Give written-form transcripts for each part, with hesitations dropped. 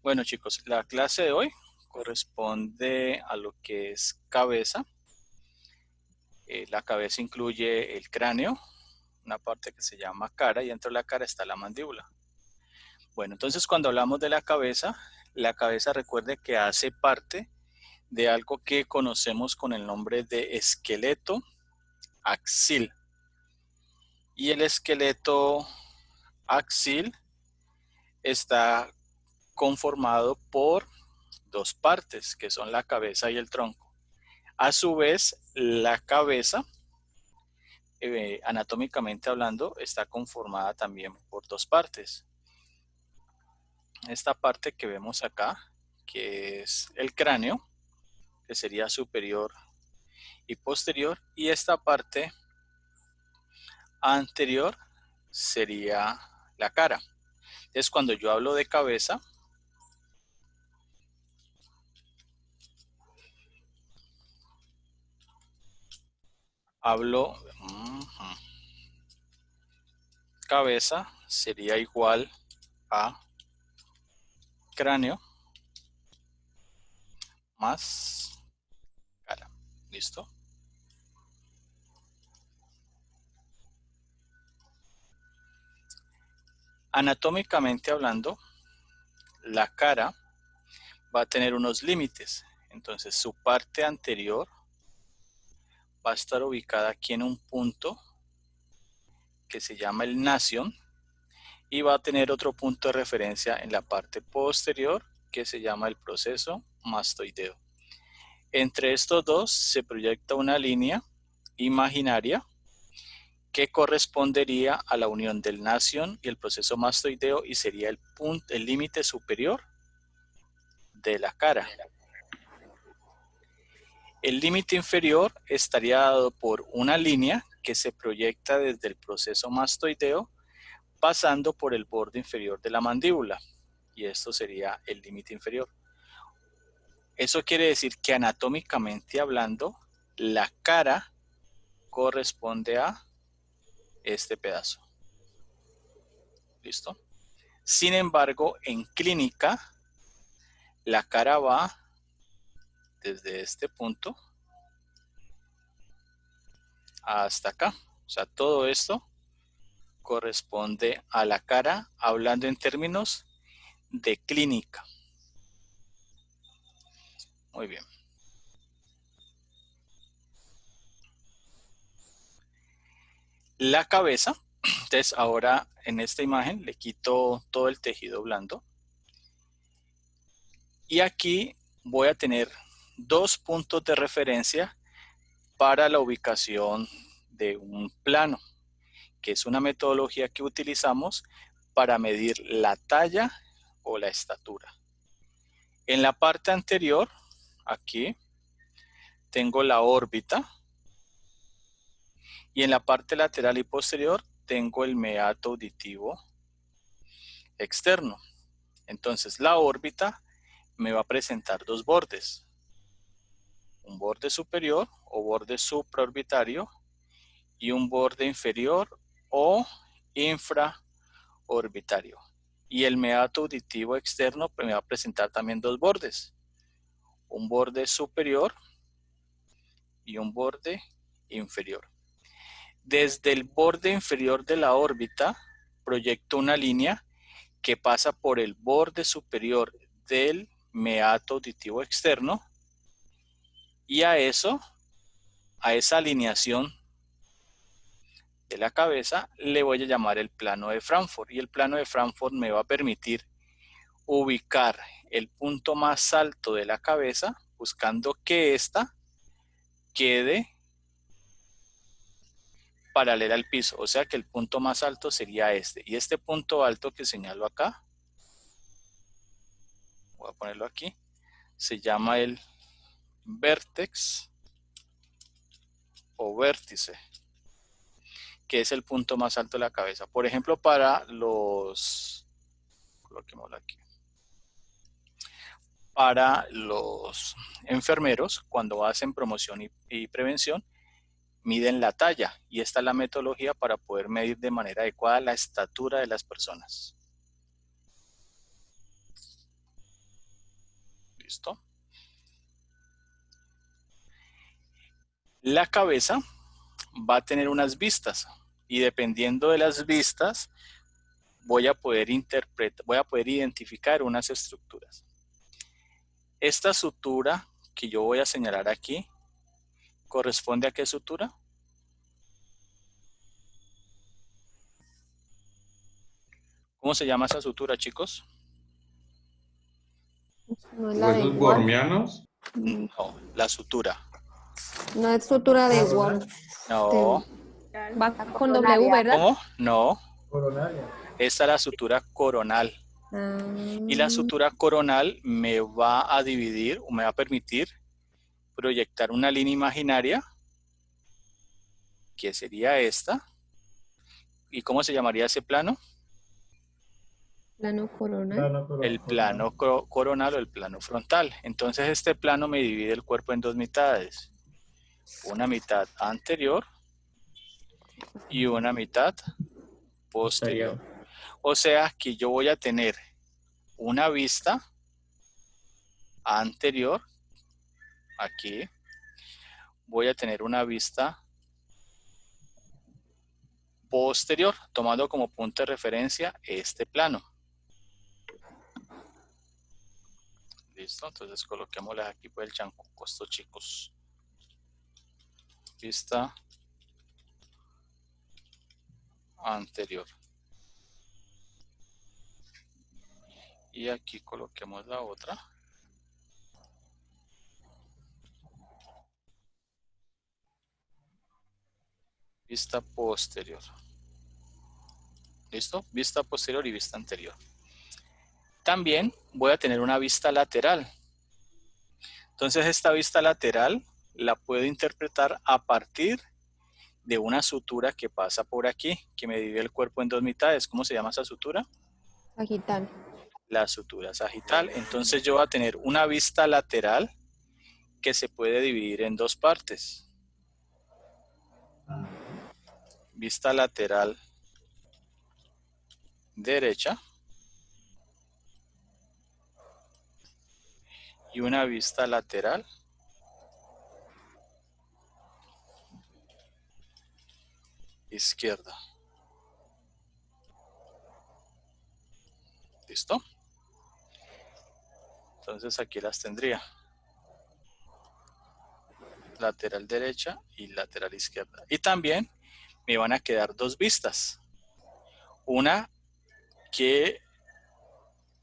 Bueno, chicos, la clase de hoy corresponde a lo que es cabeza. La cabeza incluye el cráneo, una parte que se llama cara, y dentro de la cara está la mandíbula. Bueno, entonces cuando hablamos de la cabeza recuerde que hace parte de algo que conocemos con el nombre de esqueleto axil. Y el esqueleto axil está conformado por dos partes, que son la cabeza y el tronco. A su vez, la cabeza, anatómicamente hablando, está conformada también por dos partes. Esta parte que vemos acá, que es el cráneo, que sería superior y posterior, y esta parte anterior sería la cara. Entonces, cuando yo hablo de cabeza, hablo cabeza sería igual a cráneo más cara. ¿Listo? Anatómicamente hablando, la cara va a tener unos límites. Entonces su parte anterior va a estar ubicada aquí en un punto que se llama el nasion y va a tener otro punto de referencia en la parte posterior que se llama el proceso mastoideo. Entre estos dos se proyecta una línea imaginaria que correspondería a la unión del nasion y el proceso mastoideo y sería el límite superior de la cara. El límite inferior estaría dado por una línea que se proyecta desde el proceso mastoideo pasando por el borde inferior de la mandíbula y esto sería el límite inferior. Eso quiere decir que anatómicamente hablando, la cara corresponde a este pedazo. ¿Listo? Sin embargo, en clínica, la cara va desde este punto hasta acá. O sea, todo esto corresponde a la cara, hablando en términos de clínica. Muy bien. La cabeza, entonces ahora en esta imagen le quito todo el tejido blando. Y aquí voy a tener dos puntos de referencia para la ubicación de un plano, que es una metodología que utilizamos para medir la talla o la estatura. En la parte anterior, aquí, tengo la órbita y en la parte lateral y posterior tengo el meato auditivo externo. Entonces la órbita me va a presentar dos bordes, un borde superior o borde supraorbitario y un borde inferior o infraorbitario. Y el meato auditivo externo me va a presentar también dos bordes, un borde superior y un borde inferior. Desde el borde inferior de la órbita proyecto una línea que pasa por el borde superior del meato auditivo externo y a esa alineación de la cabeza le voy a llamar el plano de Frankfurt y el plano de Frankfurt me va a permitir ubicar el punto más alto de la cabeza buscando que ésta quede paralela al piso, o sea que el punto más alto sería este y este punto alto que señalo acá, voy a ponerlo aquí, se llama el vértex o vértice, que es el punto más alto de la cabeza. Por ejemplo, coloquémoslo aquí, para los enfermeros, cuando hacen promoción y prevención, miden la talla y esta es la metodología para poder medir de manera adecuada la estatura de las personas. ¿Listo? La cabeza va a tener unas vistas y dependiendo de las vistas voy a poder identificar unas estructuras. Esta sutura que yo voy a señalar aquí, ¿corresponde a qué sutura? ¿Cómo se llama esa sutura, chicos? No es la de ¿Huesos Worm. bormianos? No, la sutura. No es sutura de Worm. No. Va con W, ¿verdad? ¿Cómo? No. Esta es la sutura coronal. Y la sutura coronal me va a dividir o me va a permitir proyectar una línea imaginaria, que sería esta. ¿Y cómo se llamaría ese plano? Plano coronal. El plano coronal o el plano frontal. Entonces este plano me divide el cuerpo en dos mitades. Una mitad anterior y una mitad posterior. O sea que yo voy a tener una vista anterior, aquí. Voy a tener una vista posterior, tomando como punto de referencia este plano. Listo, entonces coloquémosle aquí por el chancuco estos chicos. Vista anterior. Y aquí coloquemos la otra. Vista posterior. ¿Listo? Vista posterior y vista anterior. También voy a tener una vista lateral. Entonces esta vista lateral la puedo interpretar a partir de una sutura que pasa por aquí, que me divide el cuerpo en dos mitades. ¿Cómo se llama esa sutura? Sagital. La sutura sagital. Entonces yo voy a tener una vista lateral que se puede dividir en dos partes. Vista lateral derecha y una vista lateral izquierda. ¿Listo? Entonces aquí las tendría. Lateral derecha y lateral izquierda. Y también me van a quedar dos vistas. Una que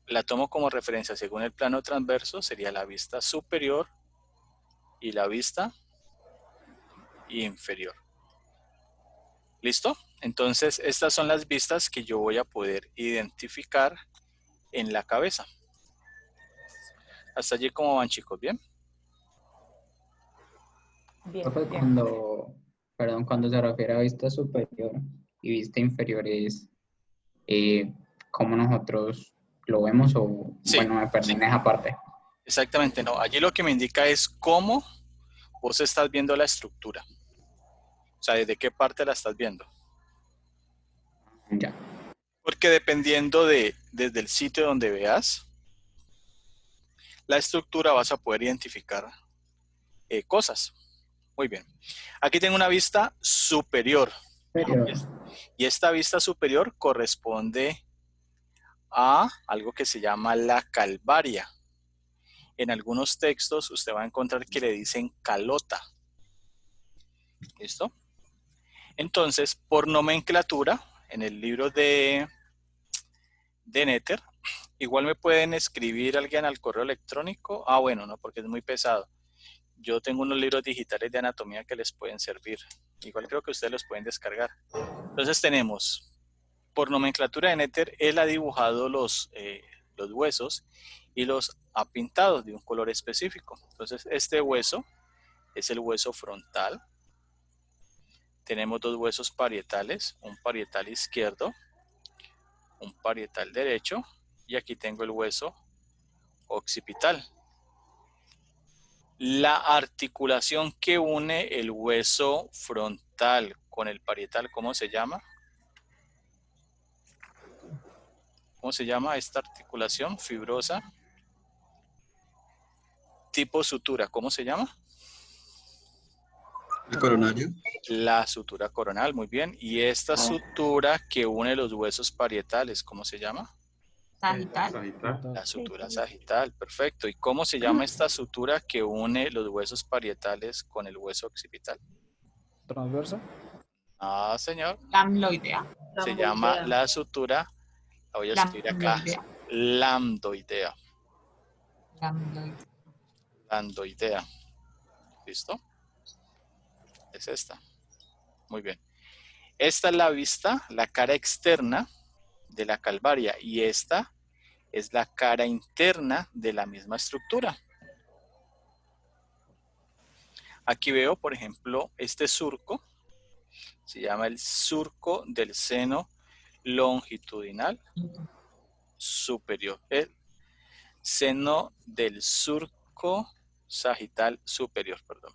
la tomo como referencia según el plano transverso, sería la vista superior y la vista inferior. ¿Listo? Entonces, estas son las vistas que yo voy a poder identificar en la cabeza. Hasta allí, ¿cómo van, chicos? ¿Bien? Bien, Profe, bien. cuando se refiere a vista superior y vista inferior es cómo nosotros lo vemos o, Sí, bueno, me perdí en esa parte. exactamente. No, allí lo que me indica es cómo vos estás viendo la estructura. O sea, ¿desde qué parte la estás viendo? Ya. Porque dependiendo desde el sitio donde veas la estructura vas a poder identificar cosas. Muy bien. Aquí tengo una vista superior. Superior. Y esta vista superior corresponde a algo que se llama la calvaria. En algunos textos usted va a encontrar que le dicen calota. ¿Listo? Entonces, por nomenclatura, en el libro de Netter, igual me pueden escribir alguien al correo electrónico. Ah, bueno, no, porque es muy pesado. Yo tengo unos libros digitales de anatomía que les pueden servir. Igual creo que ustedes los pueden descargar. Entonces tenemos, por nomenclatura de Netter, él ha dibujado los huesos y los ha pintado de un color específico. Entonces este hueso es el hueso frontal. Tenemos dos huesos parietales, un parietal izquierdo, un parietal derecho, y aquí tengo el hueso occipital. La articulación que une el hueso frontal con el parietal, ¿cómo se llama? ¿Cómo se llama esta articulación fibrosa? tipo sutura, ¿cómo se llama? El coronario. La sutura coronal, muy bien. Y esta sutura que une los huesos parietales, ¿cómo se llama? Sagital. La sutura sagital, perfecto. ¿Y cómo se llama esta sutura que une los huesos parietales con el hueso occipital? Transversa. Ah, señor. Lambdoidea. Se llama la sutura, la voy a escribir acá, lambdoidea. Lambdoidea. Lambdoidea. ¿Listo? Es esta. Muy bien. Esta es la vista, la cara externa de la calvaria y esta es la cara interna de la misma estructura. Aquí veo, por ejemplo, este surco. Se llama el surco del seno longitudinal superior. El seno del surco sagital superior, perdón.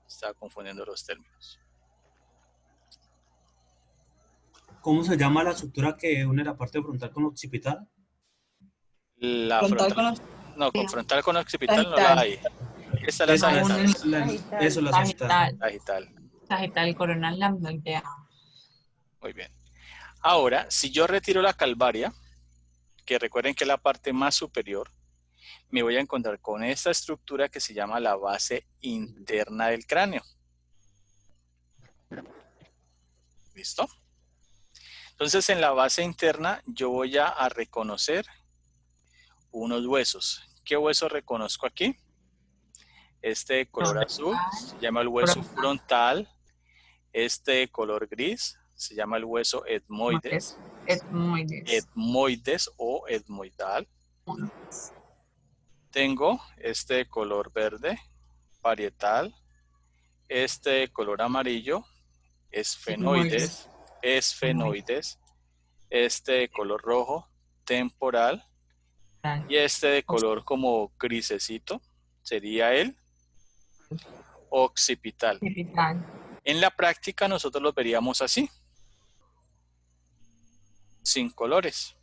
Estaba confundiendo los términos. ¿Cómo se llama la estructura que une la parte frontal con occipital? La Frontal frontal, con no, con frontal con occipital no la hay. Esta es la sagital. Eso, la sagital. Sagital. Sagital coronal lambdoidea. Muy bien. Ahora, si yo retiro la calvaria, que recuerden que es la parte más superior, me voy a encontrar con esta estructura que se llama la base interna del cráneo. ¿Listo? Entonces, en la base interna yo voy a reconocer unos huesos. ¿Qué hueso reconozco aquí? Este de color azul se llama el hueso frontal. Este de color gris se llama el hueso etmoides. Etmoides o etmoidal. Tengo este de color verde, parietal. Este de color amarillo, esfenoides. Esfenoides. Este de color rojo, temporal. Y este de color como grisecito sería el occipital. En la práctica nosotros los veríamos así, sin colores.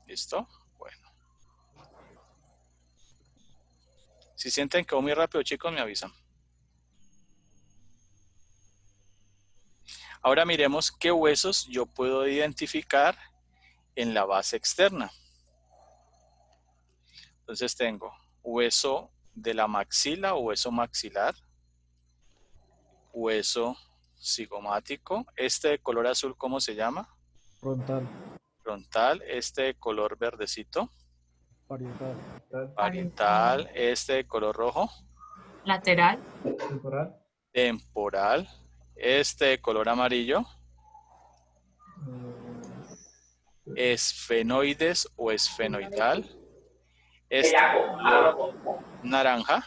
¿Listo? Bueno. Si sienten que va muy rápido, chicos, me avisan. Ahora miremos qué huesos yo puedo identificar en la base externa. Entonces tengo hueso de la maxila o hueso maxilar, hueso cigomático, este de color azul, ¿cómo se llama? Frontal. Frontal, este de color verdecito. Parietal. Parietal, este de color rojo. Lateral. Temporal. Temporal, este de color amarillo. Esfenoides o esfenoidal. Este color naranja.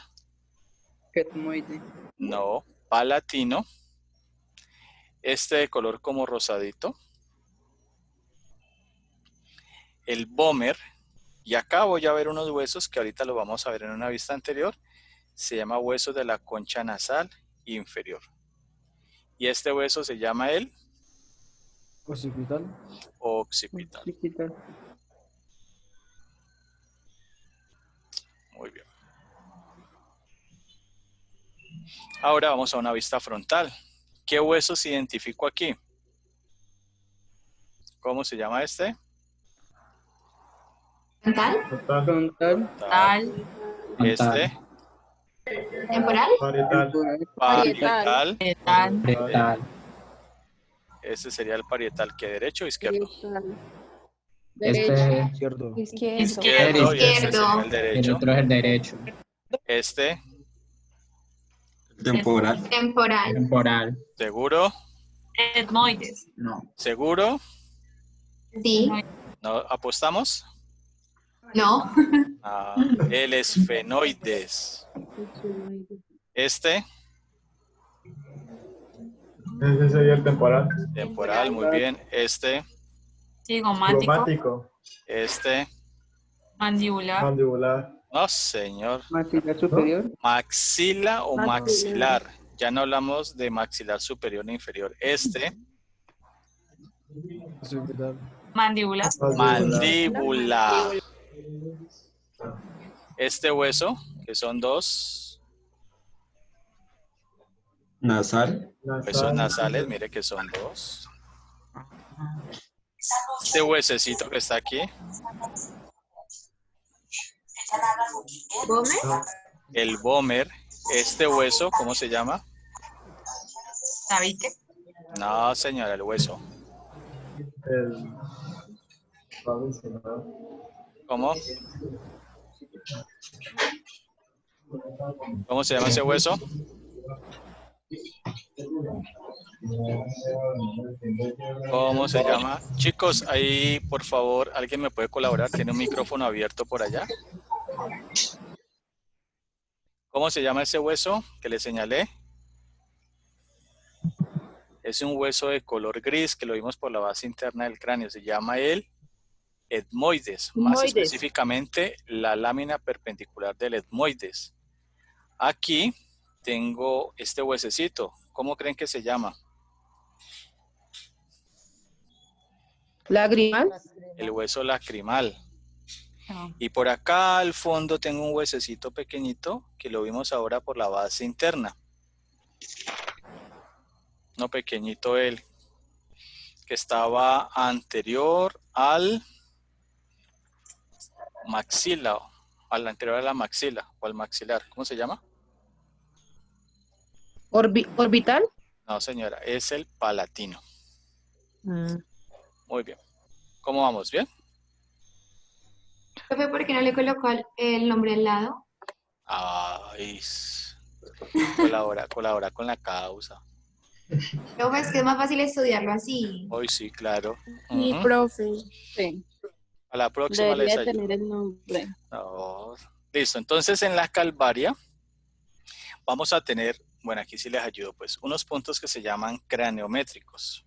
Etmoide. No, palatino. Este de color como rosadito. El Bomer. Y acá voy a ver unos huesos que ahorita lo vamos a ver en una vista anterior. Se llama hueso de la concha nasal inferior. Y este hueso se llama el Occipital. occipital. Muy bien. Ahora vamos a una vista frontal. ¿Qué huesos identifico aquí? ¿Cómo se llama este? Frontal. Frontal. Este. Temporal. Parietal. Parietal. Ese sería el parietal. ¿Qué, derecho o izquierdo? Este, Izquierdo. Izquierdo. Y este sería el el derecho. otro es el derecho. Este. Temporal. Temporal. ¿Seguro? Etmoides. No. ¿Seguro? Sí. ¿No apostamos? No. Ah, el esfenoides. Este. Ese sería el temporal. Temporal, muy bien. Este. Cigomático. Este. Mandibular. Mandibular. No, señor. Maxila superior. Maxila o maxilar. Ya no hablamos de maxilar superior e inferior. Este. Occipital. Mandíbula. Mandíbula. Este hueso, que son dos Nasal. huesos nasales, mire que son dos. Este huesecito que está aquí, ¿Gómez? el vómer, este hueso, ¿cómo se llama? Tabique. No, señora, el hueso. El... ¿Cómo? ¿Cómo se llama ese hueso? ¿Cómo se llama? Chicos, ahí, por favor, ¿alguien me puede colaborar? ¿Tiene un micrófono abierto por allá? ¿Cómo se llama ese hueso que le señalé? Es un hueso de color gris que lo vimos por la base interna del cráneo. Se llama el etmoides, más específicamente la lámina perpendicular del etmoides. Aquí tengo este huesecito. ¿Cómo creen que se llama? Lagrimal. El hueso lacrimal. Y por acá al fondo tengo un huesecito pequeñito que lo vimos ahora por la base interna. No pequeñito él, que estaba anterior al maxila, al anterior a la maxila o al maxilar. ¿Cómo se llama? Orbital. No, señora, es el palatino. Mm. Muy bien. ¿Cómo vamos? ¿Bien? Profe, ¿por qué no le colocó el nombre al lado? Ay, colabora con la causa. Profe, es que es más fácil estudiarlo así. Hoy sí, claro. Sí, Ujú. profe. Sí. A la próxima les Debería ayudo. tener el nombre. No. Listo, entonces en la calvaria vamos a tener, bueno, aquí sí les ayudo, pues, unos puntos que se llaman craneométricos.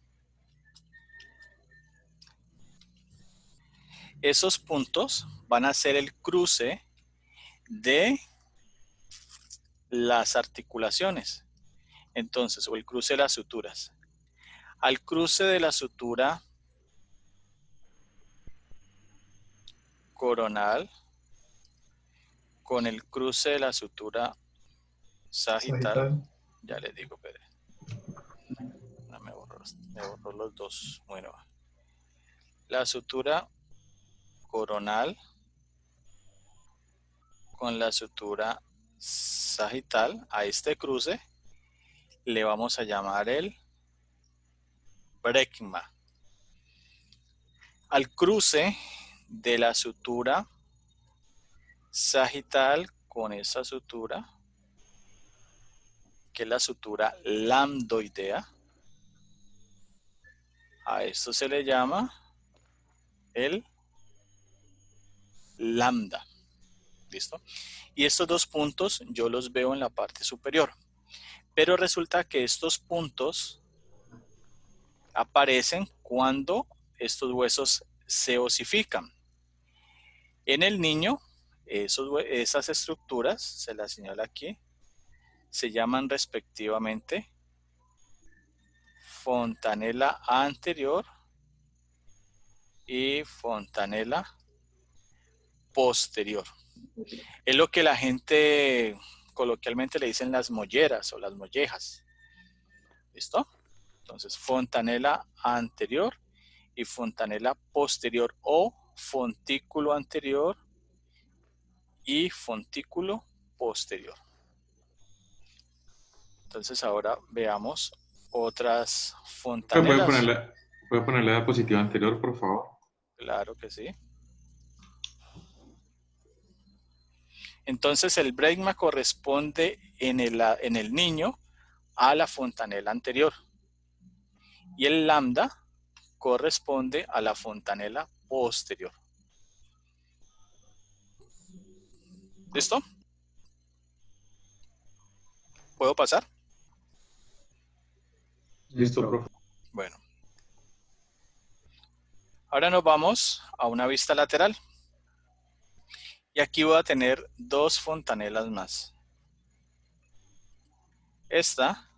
Esos puntos van a ser el cruce de las articulaciones, entonces, o el cruce de las suturas. Al cruce de la sutura coronal con el cruce de la sutura sagital, ya les digo, Pedro. No, me borró los dos. Bueno, la sutura coronal con la sutura sagital, a este cruce le vamos a llamar el brecma. Al cruce de la sutura sagital con esa sutura, que es la sutura lambdoidea, a esto se le llama el lambda. ¿Listo? Y estos dos puntos yo los veo en la parte superior. Pero resulta que estos puntos aparecen cuando estos huesos se osifican. En el niño, esas estructuras, se las señala aquí, se llaman respectivamente fontanela anterior y fontanela posterior. Es lo que la gente coloquialmente le dicen las molleras o las mollejas. ¿Listo? Entonces, fontanela anterior y fontanela posterior o fontículo anterior y fontículo posterior. Entonces, ahora veamos otras fontanelas. ¿Puede poner la diapositiva anterior, por favor? Claro que sí. Entonces, el brecma corresponde en el niño a la fontanela anterior. Y el lambda corresponde a la fontanela posterior. ¿Listo? ¿Puedo pasar? Listo, profe. Bueno. Ahora nos vamos a una vista lateral. Y aquí voy a tener dos fontanelas más. Esta,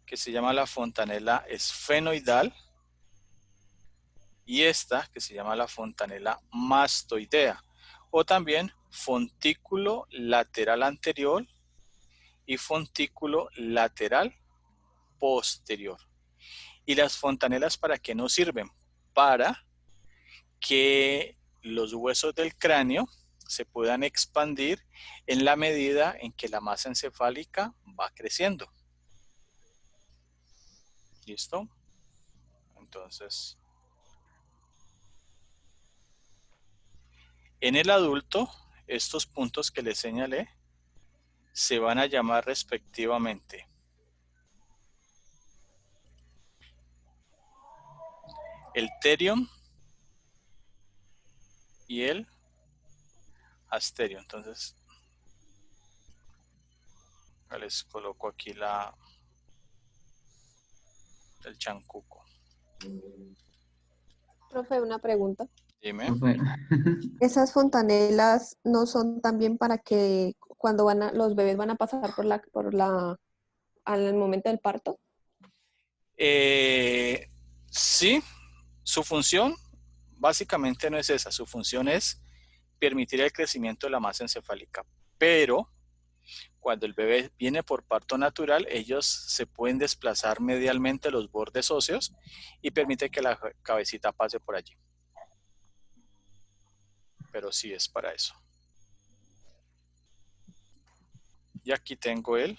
que se llama la fontanela esfenoidal, y esta, que se llama la fontanela mastoidea, o también fontículo lateral anterior y fontículo lateral posterior. ¿Y las fontanelas para qué nos sirven? Para que los huesos del cráneo se puedan expandir en la medida en que la masa encefálica va creciendo. ¿Listo? Entonces, en el adulto, estos puntos que les señalé se van a llamar respectivamente el terion y el asterio. Entonces, les coloco aquí el chancuco. Profe, una pregunta. Dime. Profe, ¿Esas fontanelas no son también para que cuando los bebés van a pasar al momento del parto? Sí, su función básicamente no es esa. Su función es permitir el crecimiento de la masa encefálica. Pero cuando el bebé viene por parto natural, ellos se pueden desplazar medialmente los bordes óseos y permite que la cabecita pase por allí. Pero sí es para eso. Y aquí tengo el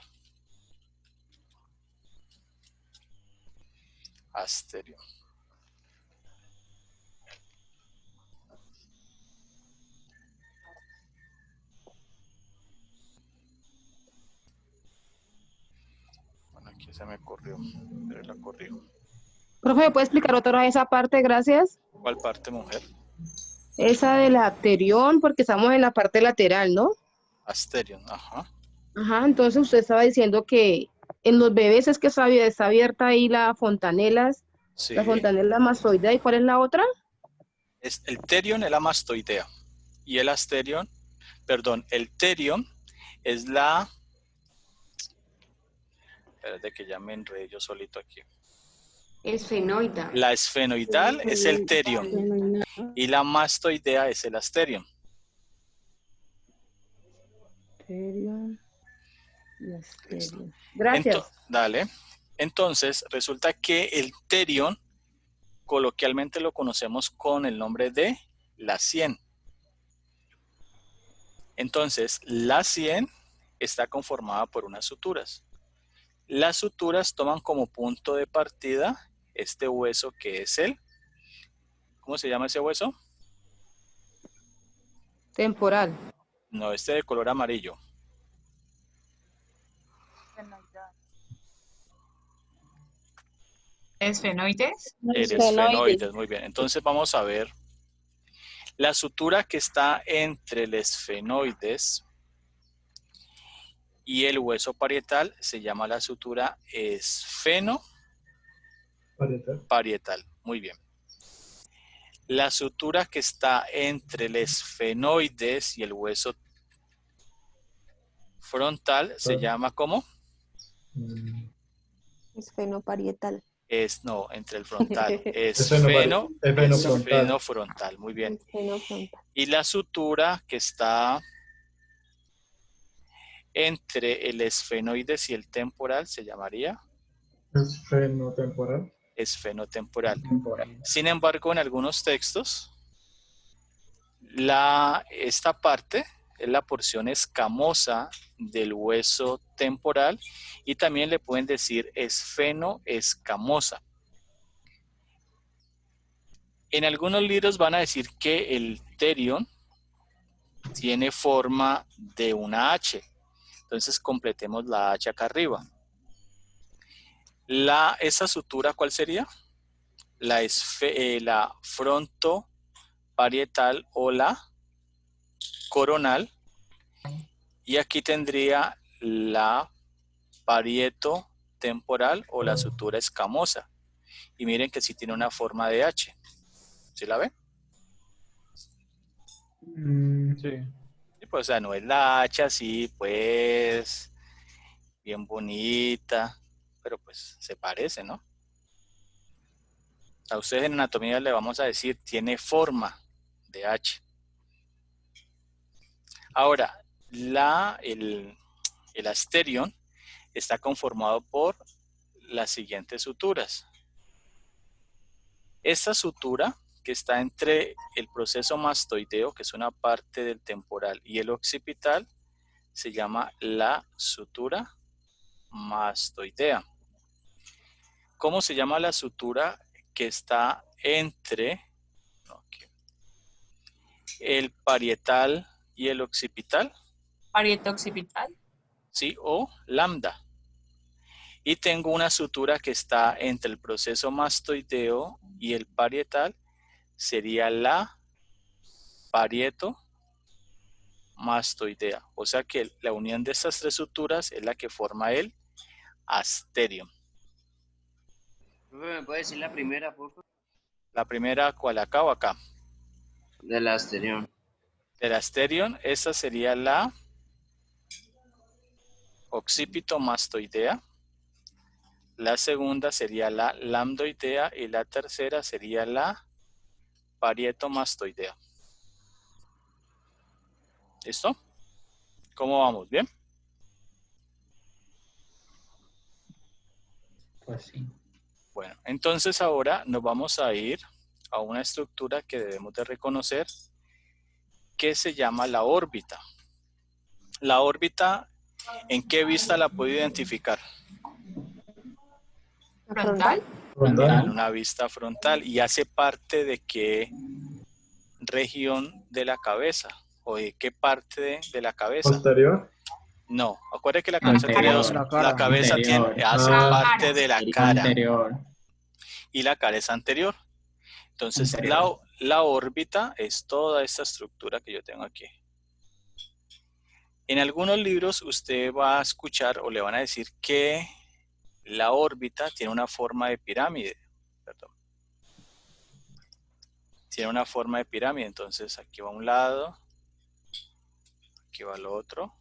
asterio. Bueno, aquí se me corrió, pero la corrijo. Profe, ¿me puede explicar otra vez esa parte? Gracias. ¿Cuál parte, mujer? Esa de la arterión, porque estamos en la parte lateral, ¿no? Asterion, ajá. Ajá, entonces usted estaba diciendo que en los bebés es que está abierta ahí la fontanela Sí. mastoidea. ¿Y cuál es la otra? El terion es la mastoidea. Y el asterion, perdón, el terion es la... Espérate que ya me enredé yo solito aquí. Esfenoidal. La esfenoidal es el terion y la mastoidea es el asterion. Listo. Gracias. Dale. Entonces, resulta que el terion coloquialmente lo conocemos con el nombre de la sien. Entonces, la sien está conformada por unas suturas. Las suturas toman como punto de partida este hueso que es el... ¿Cómo se llama ese hueso? Temporal. No, este de color amarillo. ¿Esfenoides? El esfenoides, muy bien. Entonces vamos a ver. La sutura que está entre el esfenoides y el hueso parietal se llama la sutura esfenoparietal. Muy bien. La sutura que está entre el esfenoides y el hueso frontal se llama ¿cómo? Esfenoparietal. No, entre el frontal. Esfenofrontal. Muy bien. Esfenofrontal. Y la sutura que está entre el esfenoides y el temporal se llamaría Esfenotemporal. esfenotemporal. temporal. Sin embargo, en algunos textos, esta parte es la porción escamosa del hueso temporal y también le pueden decir esfenoescamosa. En algunos libros van a decir que el terion tiene forma de una H. Entonces completemos la H acá arriba. Esa sutura, ¿cuál sería? La frontoparietal o la coronal. Y aquí tendría la parietotemporal o la sutura escamosa. Y miren que sí tiene una forma de H. ¿Sí la ven? Sí. Sí, pues, o sea, no es la H así, pues, bien bonita, pero pues se parece, ¿no? A ustedes en anatomía le vamos a decir, tiene forma de H. Ahora, el asterion está conformado por las siguientes suturas. Esta sutura que está entre el proceso mastoideo, que es una parte del temporal, y el occipital, se llama la sutura mastoidea. ¿Cómo se llama la sutura que está entre el parietal y el occipital? Parieto occipital. Sí, o lambda. Y tengo una sutura que está entre el proceso mastoideo y el parietal, sería la parieto mastoidea. O sea que la unión de estas tres suturas es la que forma el asterion. ¿Me puede decir la primera, por favor? La primera, ¿cuál? ¿Acá o acá? Del asterión. Del asterion, esta sería la occipitomastoidea. La segunda sería la lambdoidea y la tercera sería la parietomastoidea. ¿Listo? ¿Cómo vamos? ¿Bien? Pues sí. Bueno, entonces ahora nos vamos a ir a una estructura que debemos de reconocer que se llama la órbita. La órbita, ¿en qué vista la puedo identificar? ¿Frontal? En una vista frontal. ¿Y hace parte de qué región de la cabeza? ¿O de qué parte de la cabeza? Posterior. No, acuérdate que la cabeza tiene dos. Anterior. La cabeza Anterior. hace parte de la cara Anterior. y la cara es anterior. Entonces, Anterior. la órbita es toda esta estructura que yo tengo aquí. En algunos libros usted va a escuchar o le van a decir que la órbita tiene una forma de pirámide. Perdón. Tiene una forma de pirámide. Entonces, aquí va un lado, aquí va el otro.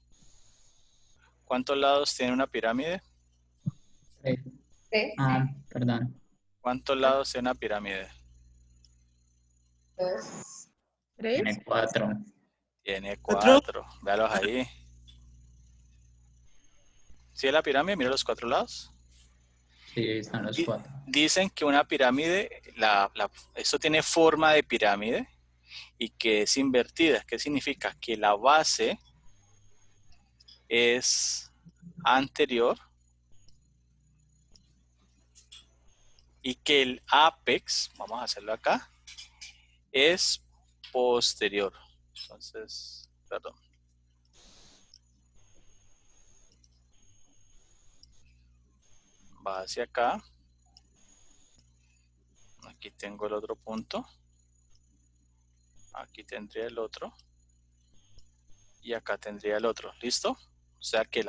¿Cuántos lados tiene una pirámide? Tres. Tres, Perdón. ¿Cuántos lados tiene una pirámide? dos, ¿Tres? Tiene 4. Tiene 4. Véalos ahí. ¿Sí es la pirámide? Mira los 4 lados. Sí, están los 4. Dicen que una pirámide, esto tiene forma de pirámide y que es invertida. ¿Qué significa? Que la base es anterior y que el ápex, vamos a hacerlo acá, es posterior. Entonces, perdón. Va hacia acá. Aquí tengo el otro punto. Aquí tendría el otro. Y acá tendría el otro. ¿Listo? O sea que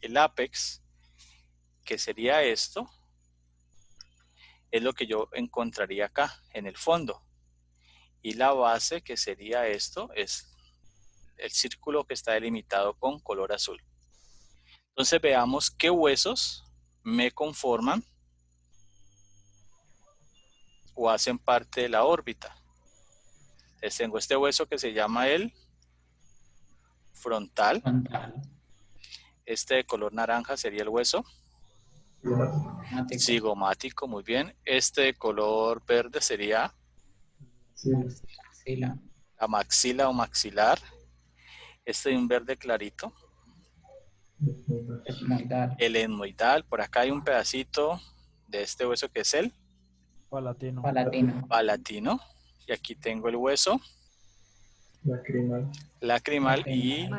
el ápex, que sería esto, es lo que yo encontraría acá, en el fondo. Y la base, que sería esto, es el círculo que está delimitado con color azul. Entonces veamos qué huesos me conforman o hacen parte de la órbita. Entonces tengo este hueso que se llama el frontal. Este de color naranja sería el hueso cigomático, muy bien. Este de color verde sería la maxila o maxilar. Este de un verde clarito, el etmoidal. Por acá hay un pedacito de este hueso que es el Palatino. palatino. Y aquí tengo el hueso lacrimal y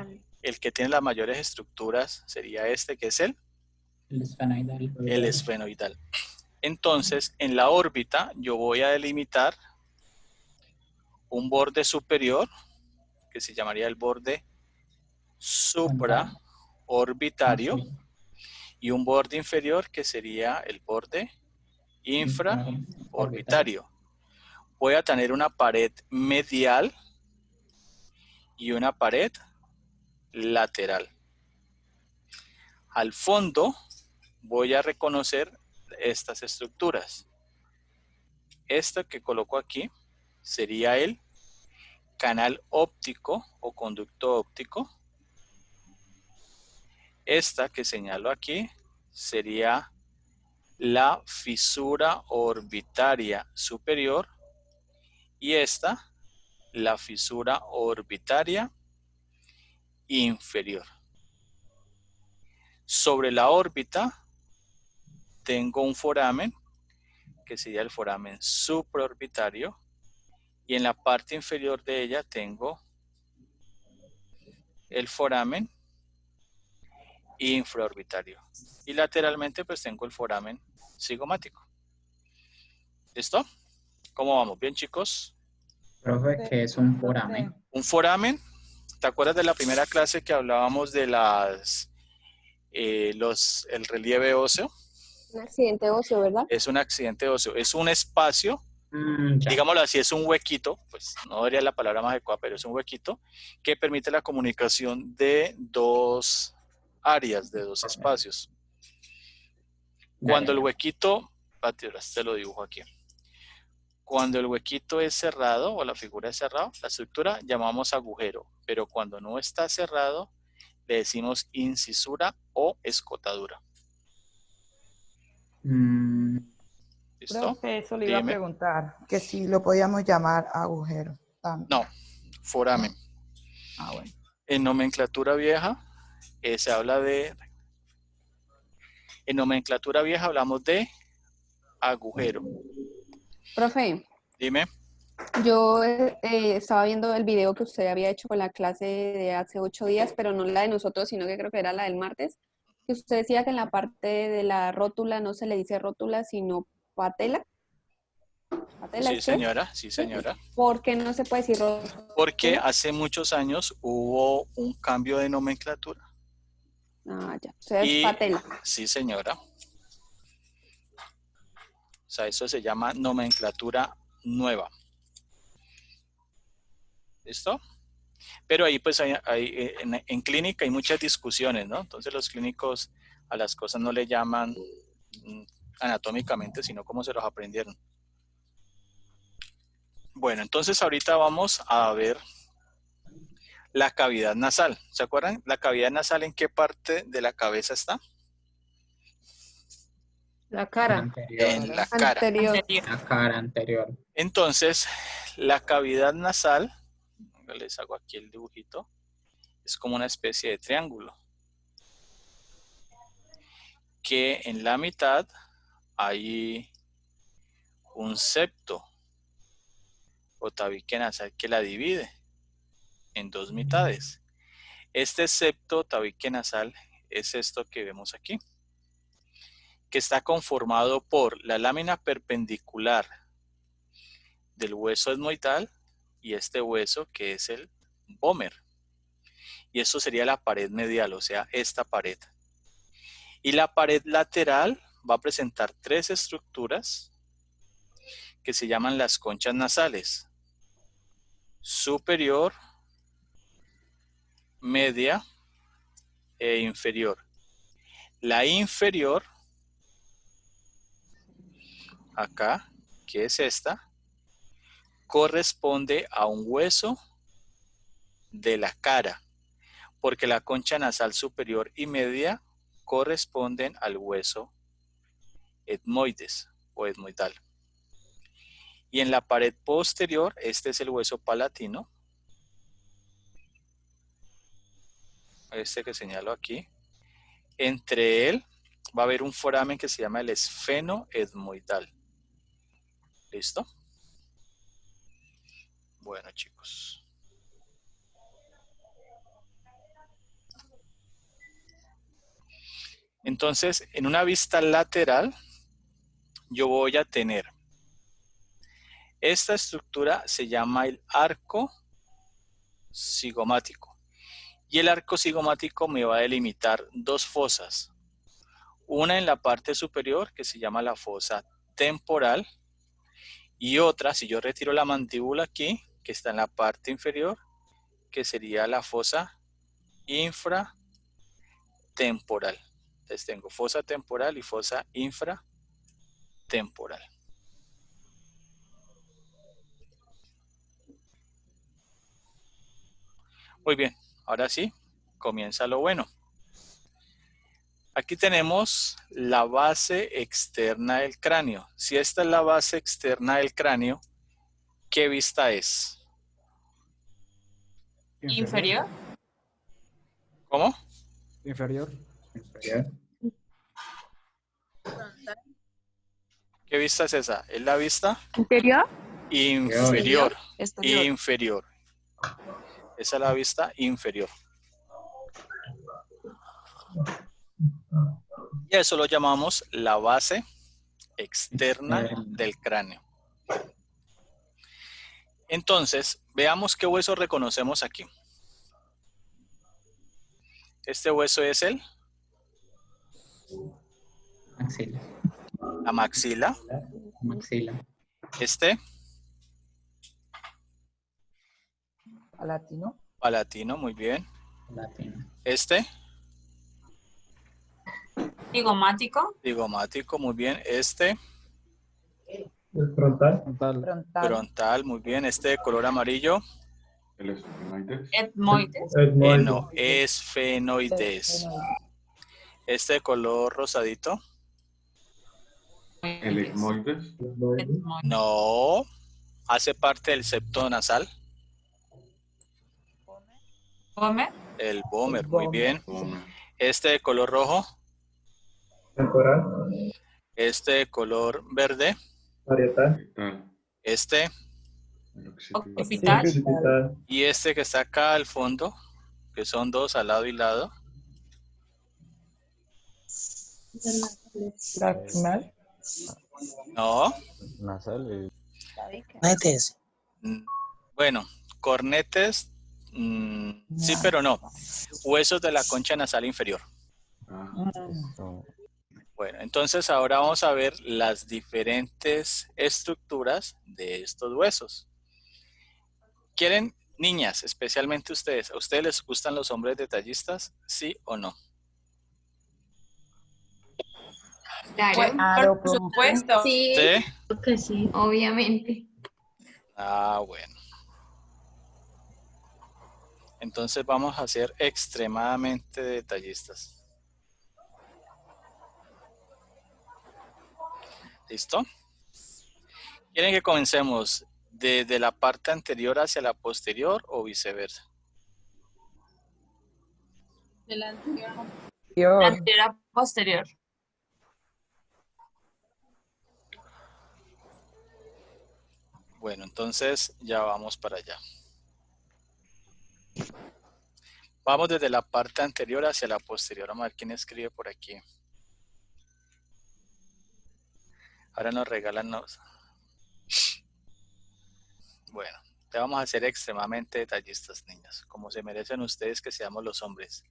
el que tiene las mayores estructuras sería este que es el esfenoidal. Entonces, en la órbita yo voy a delimitar un borde superior que se llamaría el borde supraorbitario y un borde inferior que sería el borde infraorbitario. Voy a tener una pared medial y una pared lateral. Al fondo voy a reconocer estas estructuras. Esta que coloco aquí sería el canal óptico o conducto óptico. Esta que señalo aquí sería la fisura orbitaria superior y esta la fisura orbitaria inferior. Sobre la órbita tengo un foramen que sería el foramen supraorbitario y en la parte inferior de ella tengo el foramen infraorbitario y lateralmente pues tengo el foramen cigomático. ¿Listo? ¿Cómo vamos? ¿Bien, chicos? Profe, ¿qué es un foramen? Un foramen, ¿te acuerdas de la primera clase que hablábamos de el relieve óseo? Un accidente óseo, ¿verdad? Es un accidente óseo, es un espacio, Ya. digámoslo así, es un huequito, pues no diría la palabra más adecuada, pero es un huequito que permite la comunicación de dos áreas, de dos espacios. Cuando el huequito, te lo dibujo aquí. Cuando el huequito es cerrado o la figura es cerrada, la estructura llamamos agujero, pero cuando no está cerrado, le decimos incisura o escotadura. ¿Listo? Profe, eso le iba a Dime. preguntar, que si lo podíamos llamar agujero también. No, foramen. Ah, bueno. En nomenclatura vieja se habla de... En nomenclatura vieja hablamos de agujero. Profe, Dime. yo estaba viendo el video que usted había hecho con la clase de hace 8 días, pero no la de nosotros, sino que creo que era la del martes, que usted decía que en la parte de la rótula no se le dice rótula, sino patela. ¿Patela Sí, es qué? señora, sí, señora. ¿Por qué no se puede decir rótula? Porque hace muchos años hubo un cambio de nomenclatura. Ah, ya. O sea, es patela. Sí, señora. O sea, eso se llama nomenclatura nueva. ¿Listo? Pero ahí pues en clínica hay muchas discusiones, ¿no? Entonces los clínicos a las cosas no le llaman anatómicamente, sino como se los aprendieron. Bueno, entonces ahorita vamos a ver la cavidad nasal. ¿Se acuerdan? ¿La cavidad nasal en qué parte de la cabeza está? La cara. Anterior. En la cara. La cara anterior. Entonces, la cavidad nasal, les hago aquí el dibujito, es como una especie de triángulo. Que en la mitad hay un septo o tabique nasal que la divide en dos mitades. Este septo tabique nasal es esto que vemos aquí, que está conformado por la lámina perpendicular del hueso etmoidal y este hueso que es el vómer. Y esto sería la pared medial, o sea, esta pared. Y la pared lateral va a presentar tres estructuras que se llaman las conchas nasales. Superior, media e inferior. La inferior, acá, que es esta, corresponde a un hueso de la cara, porque la concha nasal superior y media corresponden al hueso etmoides o etmoidal. Y en la pared posterior, este es el hueso palatino, este que señalo aquí. Entre él va a haber un foramen que se llama el esfenoetmoidal. ¿Listo? Bueno, chicos. Entonces, en una vista lateral, yo voy a tener esta estructura, se llama el arco cigomático. Y el arco cigomático me va a delimitar dos fosas. Una en la parte superior, que se llama la fosa temporal, y otra, si yo retiro la mandíbula aquí, que está en la parte inferior, que sería la fosa infratemporal. Entonces tengo fosa temporal y fosa infratemporal. Muy bien, ahora sí, comienza lo bueno. Aquí tenemos la base externa del cráneo. Si esta es la base externa del cráneo, ¿qué vista es? Inferior. ¿Cómo? Inferior. Inferior. ¿Qué vista es esa? ¿Es la vista? ¿Interior? Inferior. Exterior. Inferior. Esa es la vista inferior. Y eso lo llamamos la base externa del cráneo. Entonces, veamos qué hueso reconocemos aquí. Este hueso es el Maxila. la maxila. Maxila. Este Palatino. palatino, muy bien. Palatino. Este Zigomático. zigomático, muy bien. Este El frontal. Frontal. frontal, muy bien. Este de color amarillo. El esfenoides. Etmoides. No, esfenoides. Este de color rosadito. El etmoides. Etmoides. No, hace parte del septo nasal. Gómez. El vómer, muy bien. Este de color rojo. Temporal. Este de color verde. Parietal. Este. El occipital. Occipital. Occipital. Y este que está acá al fondo, que son dos al lado y lado. Lacrimal. No. Nasal. Netes. Bueno, cornetes, sí, pero no. Huesos de la concha nasal inferior. Bueno, entonces ahora vamos a ver las diferentes estructuras de estos huesos. ¿Quieren, niñas, especialmente ustedes, a ustedes les gustan los hombres detallistas, sí o no? Claro. Por supuesto. Sí, ¿Sí? creo que sí, obviamente. Ah, bueno. Entonces vamos a ser extremadamente detallistas. ¿Listo? ¿Quieren que comencemos desde la parte anterior hacia la posterior o viceversa? De la anterior. Yo. La anterior a posterior. Bueno, entonces ya vamos para allá. Vamos desde la parte anterior hacia la posterior. Vamos a ver quién escribe por aquí. Ahora nos regalan los... Bueno, ya vamos a ser extremadamente detallistas, niñas, como se merecen ustedes que seamos los hombres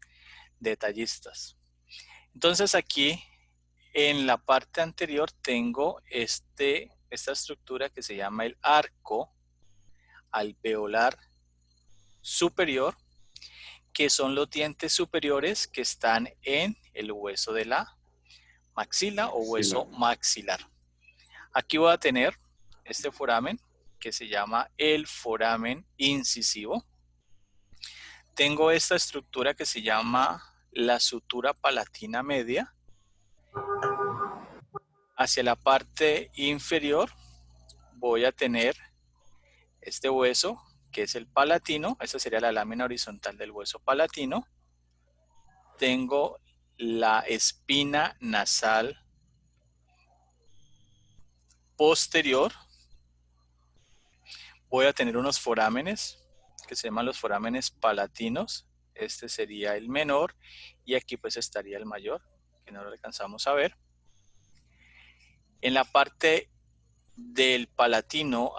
detallistas. Entonces aquí en la parte anterior tengo esta estructura que se llama el arco alveolar superior, que son los dientes superiores que están en el hueso de la maxila o hueso maxilar. Aquí voy a tener este foramen que se llama el foramen incisivo. Tengo esta estructura que se llama la sutura palatina media. Hacia la parte inferior voy a tener este hueso que es el palatino. Esta sería la lámina horizontal del hueso palatino. Tengo la espina nasal posterior. Voy a tener unos forámenes que se llaman los forámenes palatinos. Este sería el menor y aquí pues estaría el mayor, que no lo alcanzamos a ver. En la parte del palatino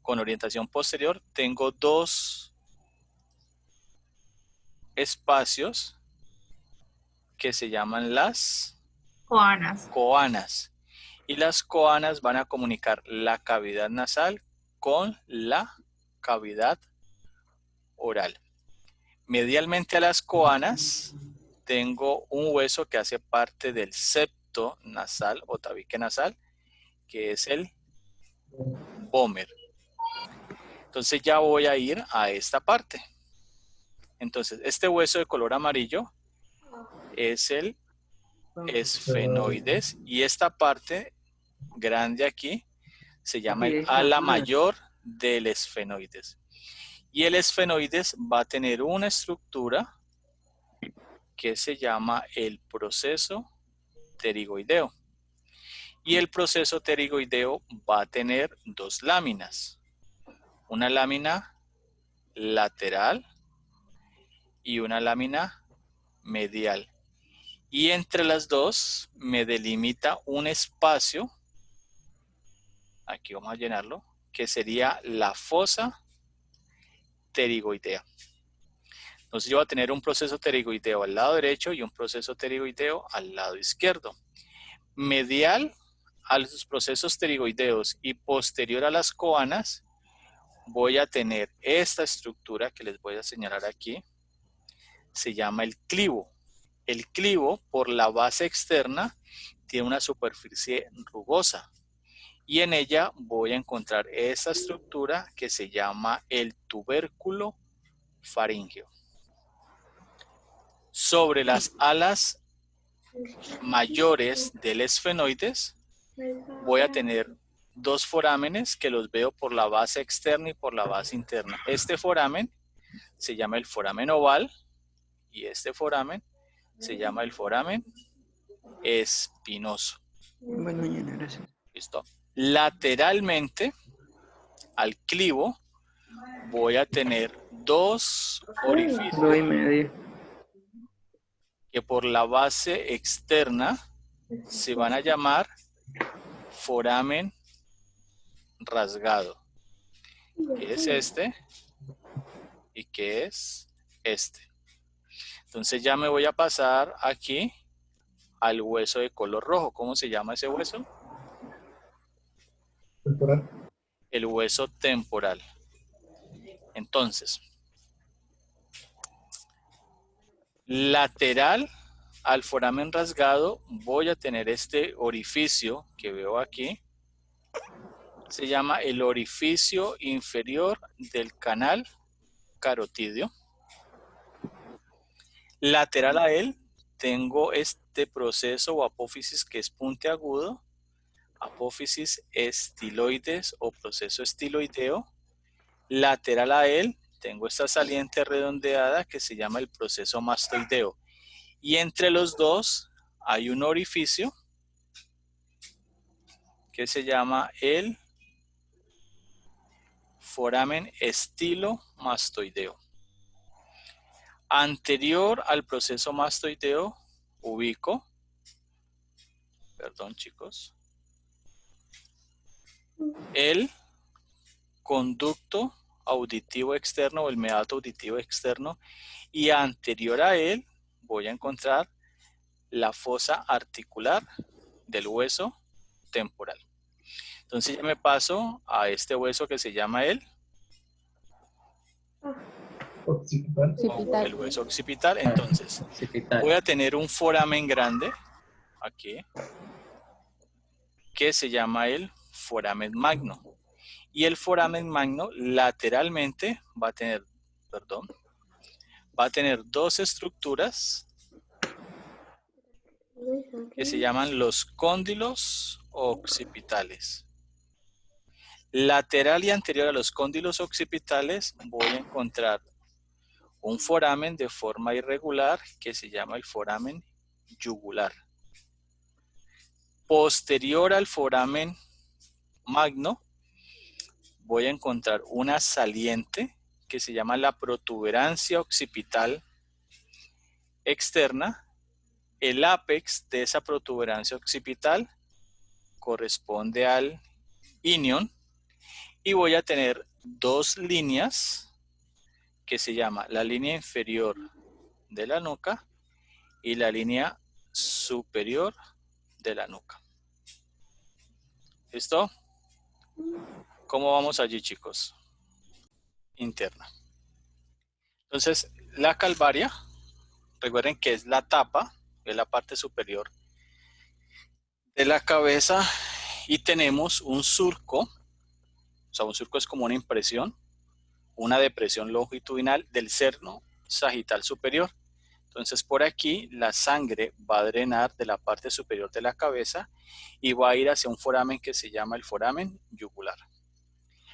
con orientación posterior tengo dos espacios que se llaman las coanas. Y las coanas van a comunicar la cavidad nasal con la cavidad oral. Medialmente a las coanas tengo un hueso que hace parte del septo nasal o tabique nasal, que es el vómer. Entonces ya voy a ir a esta parte. Entonces, este hueso de color amarillo es el esfenoides y esta parte grande aquí se llama el ala mayor del esfenoides. Y el esfenoides va a tener una estructura que se llama el proceso pterigoideo. Y el proceso pterigoideo va a tener dos láminas. Una lámina lateral y una lámina medial. Y entre las dos me delimita un espacio, aquí vamos a llenarlo, que sería la fosa pterigoidea. Entonces yo voy a tener un proceso pterigoideo al lado derecho y un proceso pterigoideo al lado izquierdo. Medial a los procesos pterigoideos y posterior a las coanas, voy a tener esta estructura que les voy a señalar aquí. Se llama el clivo. El clivo, por la base externa, tiene una superficie rugosa. Y en ella voy a encontrar esta estructura que se llama el tubérculo faríngeo. Sobre las alas mayores del esfenoides, voy a tener dos forámenes que los veo por la base externa y por la base interna. Este foramen se llama el foramen oval y este foramen se llama el foramen espinoso. Bueno, mañana, gracias. ¿Listo? Lateralmente al clivo voy a tener dos orificios 2:30. que por la base externa se van a llamar foramen rasgado, que es este y que es este. Entonces ya me voy a pasar aquí al hueso de color rojo. ¿Cómo se llama ese hueso? Temporal. El hueso temporal. Entonces, lateral al foramen rasgado voy a tener este orificio que veo aquí. Se llama el orificio inferior del canal carotídeo. Lateral a él tengo este proceso o apófisis que es puntiagudo, apófisis estiloides o proceso estiloideo. Lateral a él tengo esta saliente redondeada que se llama el proceso mastoideo. Y entre los dos hay un orificio que se llama el foramen estilomastoideo. Anterior al proceso mastoideo ubico, perdón chicos, el conducto auditivo externo o el meato auditivo externo y anterior a él voy a encontrar la fosa articular del hueso temporal. Entonces ya me paso a este hueso que se llama el Occipital. el hueso occipital. Entonces voy a tener un foramen grande aquí que se llama el foramen magno. Y el foramen magno lateralmente va a tener, va a tener dos estructuras que se llaman los cóndilos occipitales. Lateral y anterior a los cóndilos occipitales voy a encontrar un foramen de forma irregular que se llama el foramen yugular. Posterior al foramen magno voy a encontrar una saliente que se llama la protuberancia occipital externa. El ápex de esa protuberancia occipital corresponde al inion y voy a tener dos líneas que se llama la línea inferior de la nuca y la línea superior de la nuca. ¿Listo? ¿Cómo vamos allí, chicos? Interna. Entonces, la calvaria, recuerden que es la tapa, es la parte superior de la cabeza y tenemos un surco. O sea, un surco es como una impresión una depresión longitudinal del seno sagital superior. Entonces por aquí la sangre va a drenar de la parte superior de la cabeza y va a ir hacia un foramen que se llama el foramen yugular.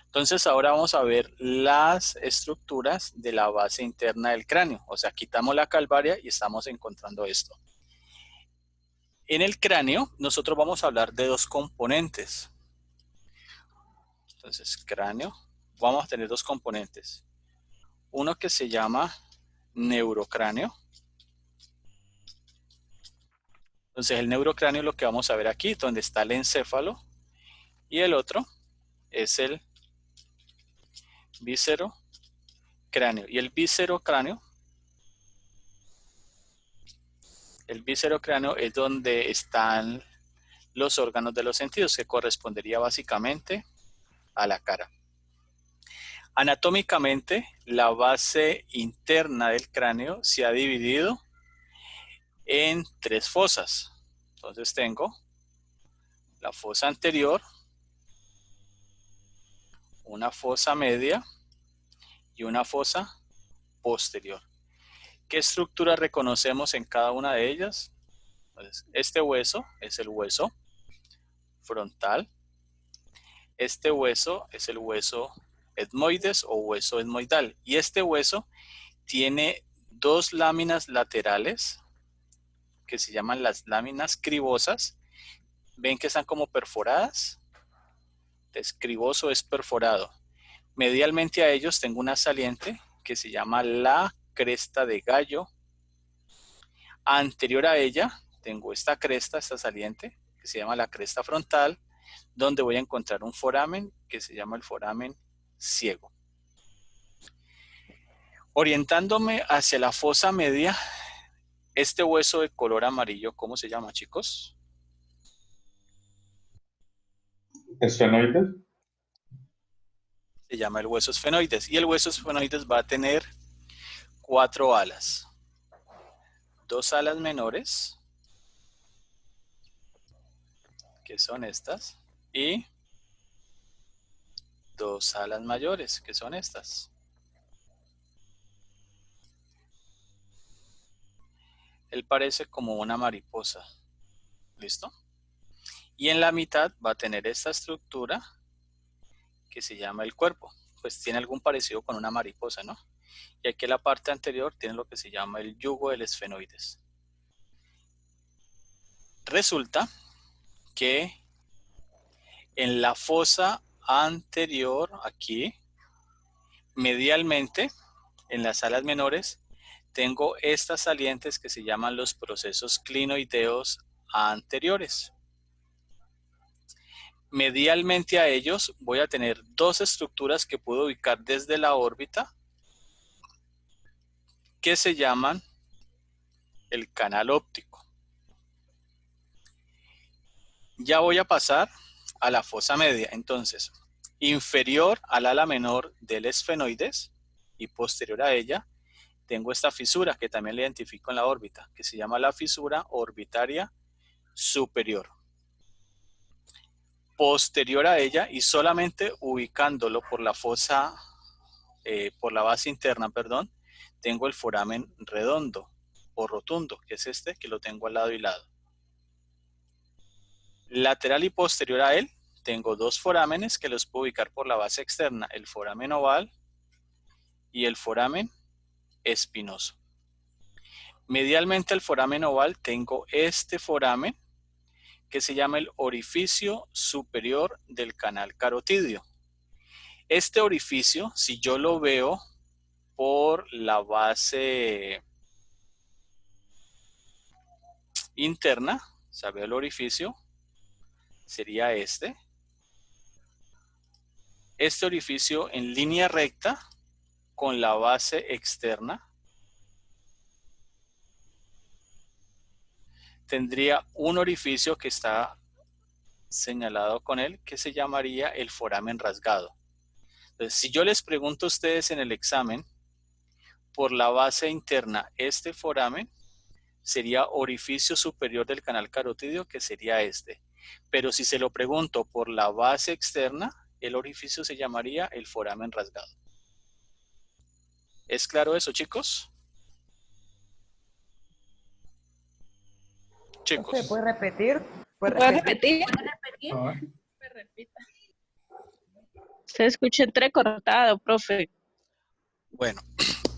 Entonces ahora vamos a ver las estructuras de la base interna del cráneo. O sea, quitamos la calvaria y estamos encontrando esto. En el cráneo nosotros vamos a hablar de dos componentes. Entonces cráneo, vamos a tener dos componentes. Uno que se llama neurocráneo. Entonces el neurocráneo es lo que vamos a ver aquí, donde está el encéfalo. Y el otro es el viscerocráneo. Y el viscerocráneo es donde están los órganos de los sentidos, que correspondería básicamente a la cara. Anatómicamente, la base interna del cráneo se ha dividido en tres fosas. Entonces tengo la fosa anterior, una fosa media y una fosa posterior. ¿Qué estructura reconocemos en cada una de ellas? Pues este hueso es el hueso frontal. Este hueso es el hueso etmoides o hueso etmoidal. Y este hueso tiene dos láminas laterales que se llaman las láminas cribosas. ¿Ven que están como perforadas? Entonces, criboso es perforado. Medialmente a ellos tengo una saliente que se llama la cresta de gallo. Anterior a ella tengo esta cresta, esta saliente, que se llama la cresta frontal, donde voy a encontrar un foramen que se llama el foramen ciego. Orientándome hacia la fosa media, este hueso de color amarillo, ¿cómo se llama, chicos? ¿Esfenoides? Se llama el hueso esfenoides. Y el hueso esfenoides va a tener 4 alas. 2 alas menores, que son estas, y 2 alas mayores, que son estas. Él parece como una mariposa. ¿Listo? Y en la mitad va a tener esta estructura que se llama el cuerpo. Pues tiene algún parecido con una mariposa, ¿no? Y aquí en la parte anterior tiene lo que se llama el yugo del esfenoides. Resulta que en la fosa anterior, aquí, medialmente, en las alas menores, tengo estas salientes que se llaman los procesos clinoideos anteriores. Medialmente a ellos voy a tener dos estructuras que puedo ubicar desde la órbita que se llaman el canal óptico. Ya voy a pasar a la fosa media. Entonces, inferior al ala menor del esfenoides y posterior a ella, tengo esta fisura que también la identifico en la órbita, que se llama la fisura orbitaria superior. Posterior a ella y solamente ubicándolo por la fosa, por la base interna, perdón, tengo el foramen redondo o rotundo, que es este, que lo tengo al lado y lado. Lateral y posterior a él, tengo dos forámenes que los puedo ubicar por la base externa, el foramen oval y el foramen espinoso. Medialmente al foramen oval tengo este foramen que se llama el orificio superior del canal carotidio. Este orificio, si yo lo veo por la base interna, o sea, veo el orificio, sería este. Este orificio en línea recta con la base externa tendría un orificio que está señalado con él que se llamaría el foramen rasgado. Entonces, si yo les pregunto a ustedes en el examen por la base interna, este foramen sería orificio superior del canal carotidio, que sería este. Pero si se lo pregunto por la base externa, el orificio se llamaría el foramen rasgado. ¿Es claro eso, chicos? Chicos. ¿Se puede repetir? ¿Puede repetir? Por favor. Se escucha entrecortado, profe. Bueno,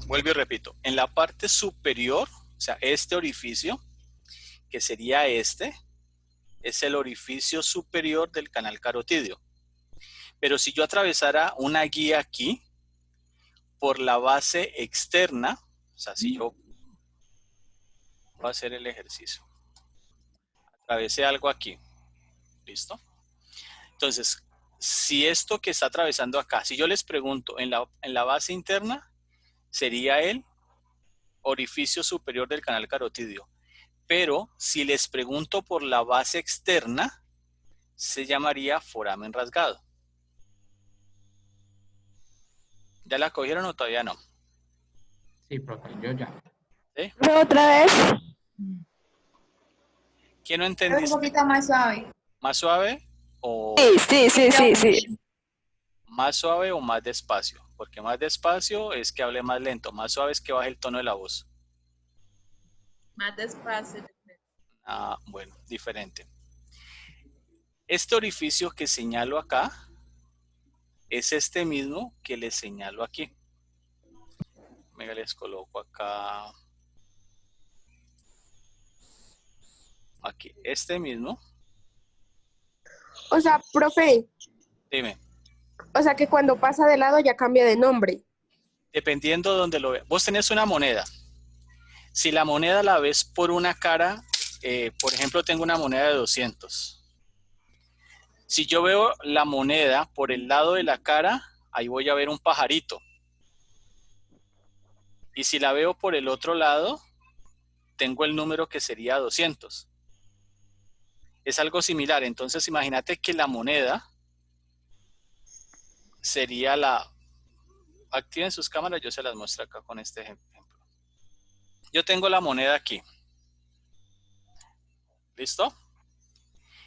vuelvo y repito. En la parte superior, o sea, este orificio, que sería este, es el orificio superior del canal carotídeo. Pero si yo atravesara una guía aquí, por la base externa, o sea, si yo voy a hacer el ejercicio, atravesé algo aquí, ¿listo? Entonces, si esto que está atravesando acá, si yo les pregunto, en la base interna, sería el orificio superior del canal carotídeo. Pero si les pregunto por la base externa, se llamaría foramen rasgado. ¿Ya la cogieron o todavía no? Sí, profe, yo ya. ¿Sí? ¿Otra vez? ¿Quién no Pero un entendiste? poquito más suave. ¿Más suave o Sí. más suave o más despacio? Porque más despacio es que hable más lento, más suave es que baje el tono de la voz. Más despacio. Ah, bueno, diferente. Este orificio que señalo acá es este mismo que les señalo aquí. Venga, les coloco acá. Aquí, este mismo. O sea, profe, Dime, o sea que cuando pasa de lado ya cambia de nombre. dependiendo de donde lo veas. Vos tenés una moneda. Si la moneda la ves por una cara, por ejemplo, tengo una moneda de 200. Si yo veo la moneda por el lado de la cara, ahí voy a ver un pajarito. Y si la veo por el otro lado, tengo el número que sería 200. Es algo similar. Entonces, imagínate que la moneda sería la... Activen sus cámaras, yo se las muestro acá con este ejemplo. Yo tengo la moneda aquí. ¿Listo?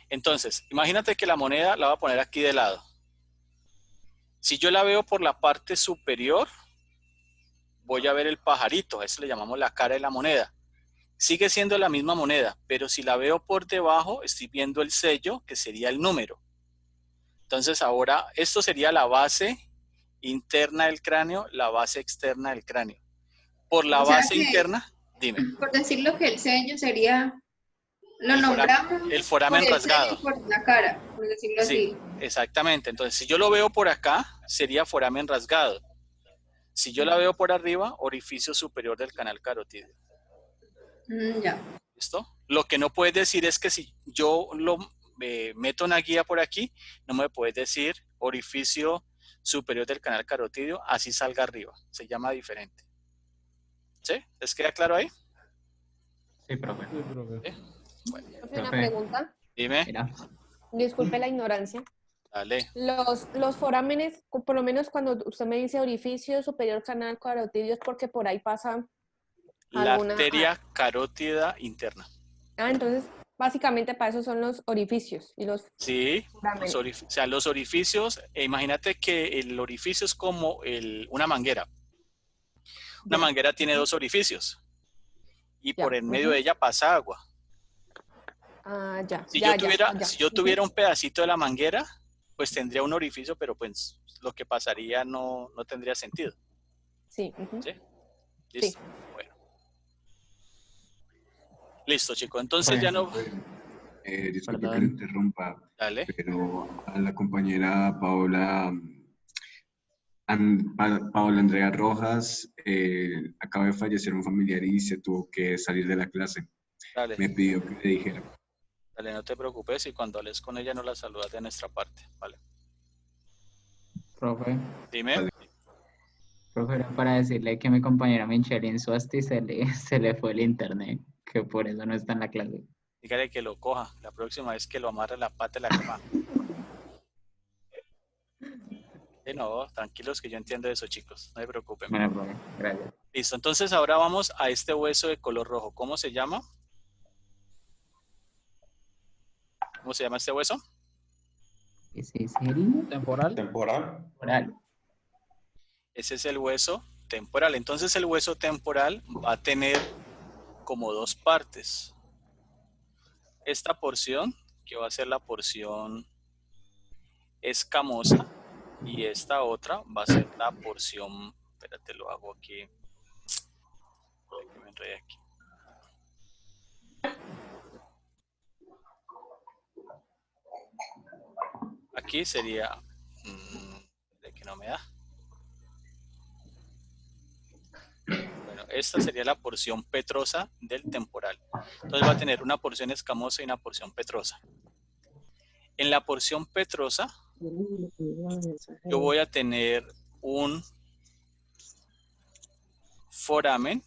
Entonces, imagínate que la moneda la voy a poner aquí de lado. Si yo la veo por la parte superior, voy a ver el pajarito. A eso le llamamos la cara de la moneda. Sigue siendo la misma moneda, pero si la veo por debajo, estoy viendo el sello, que sería el número. Entonces ahora, esto sería la base interna del cráneo, la base externa del cráneo. Por la O sea base que, interna, dime. por decirlo que el sello sería, lo El nombramos el foramen por el sello rasgado. y por la cara, por decirlo Sí, así. exactamente. Entonces, si yo lo veo por acá, sería foramen rasgado. Si yo la veo por arriba, orificio superior del canal carotídeo. Ya. ¿Listo? Lo que no puedes decir es que si yo meto una guía por aquí, no me puedes decir orificio superior del canal carotídeo, así salga arriba. Se llama diferente. ¿Sí? ¿Les queda claro ahí? Sí, profe. Sí, profe. ¿Sí? Bueno, Profe, una Profe. pregunta. dime. Mira, Disculpe la ignorancia. Dale. Los forámenes, por lo menos cuando usted me dice orificio superior canal carotídeo, es porque por ahí pasa La alguna... arteria carótida interna. entonces, básicamente para eso son los orificios y los Sí, forámenes. o sea, los orificios, imagínate que el orificio es como una manguera. Una manguera tiene dos orificios y por en medio de ella pasa agua. Ah, ya. Si ya, yo tuviera, ya. si yo tuviera un pedacito de la manguera, pues tendría un orificio, pero pues lo que pasaría no tendría sentido. Sí. ¿Sí? ¿Listo? Sí. Bueno. Listo, chicos. Entonces ya no... Disculpe que lo interrumpa, Dale. pero a la compañera Paola Andrea Rojas acaba de fallecer un familiar y se tuvo que salir de la clase. Dale. Me pidió que le dijera. Dale, no te preocupes y cuando hables con ella no la saludas de nuestra parte, ¿vale? profe. Dime. Profe, era para decirle que mi compañera Micheline Suasti se le fue el internet, que por eso no está en la clase. Dígale que lo coja. La próxima vez que lo amarre la pata de la cama. No, tranquilos que yo entiendo eso, chicos. No se preocupen. Bueno, profe, gracias. Listo, entonces ahora vamos a este hueso de color rojo. ¿Cómo se llama? ¿Cómo se llama este hueso? ¿Ese sería? ¿Temporal? Temporal. Temporal. Ese es el hueso temporal. Entonces el hueso temporal va a tener como dos partes. Esta porción, que va a ser la porción escamosa, y esta otra va a ser la porción, espérate, lo hago aquí, que me enredé aquí. Aquí sería, de que no me da. Bueno, esta sería la porción petrosa del temporal. Entonces va a tener una porción escamosa y una porción petrosa. En la porción petrosa, yo voy a tener un foramen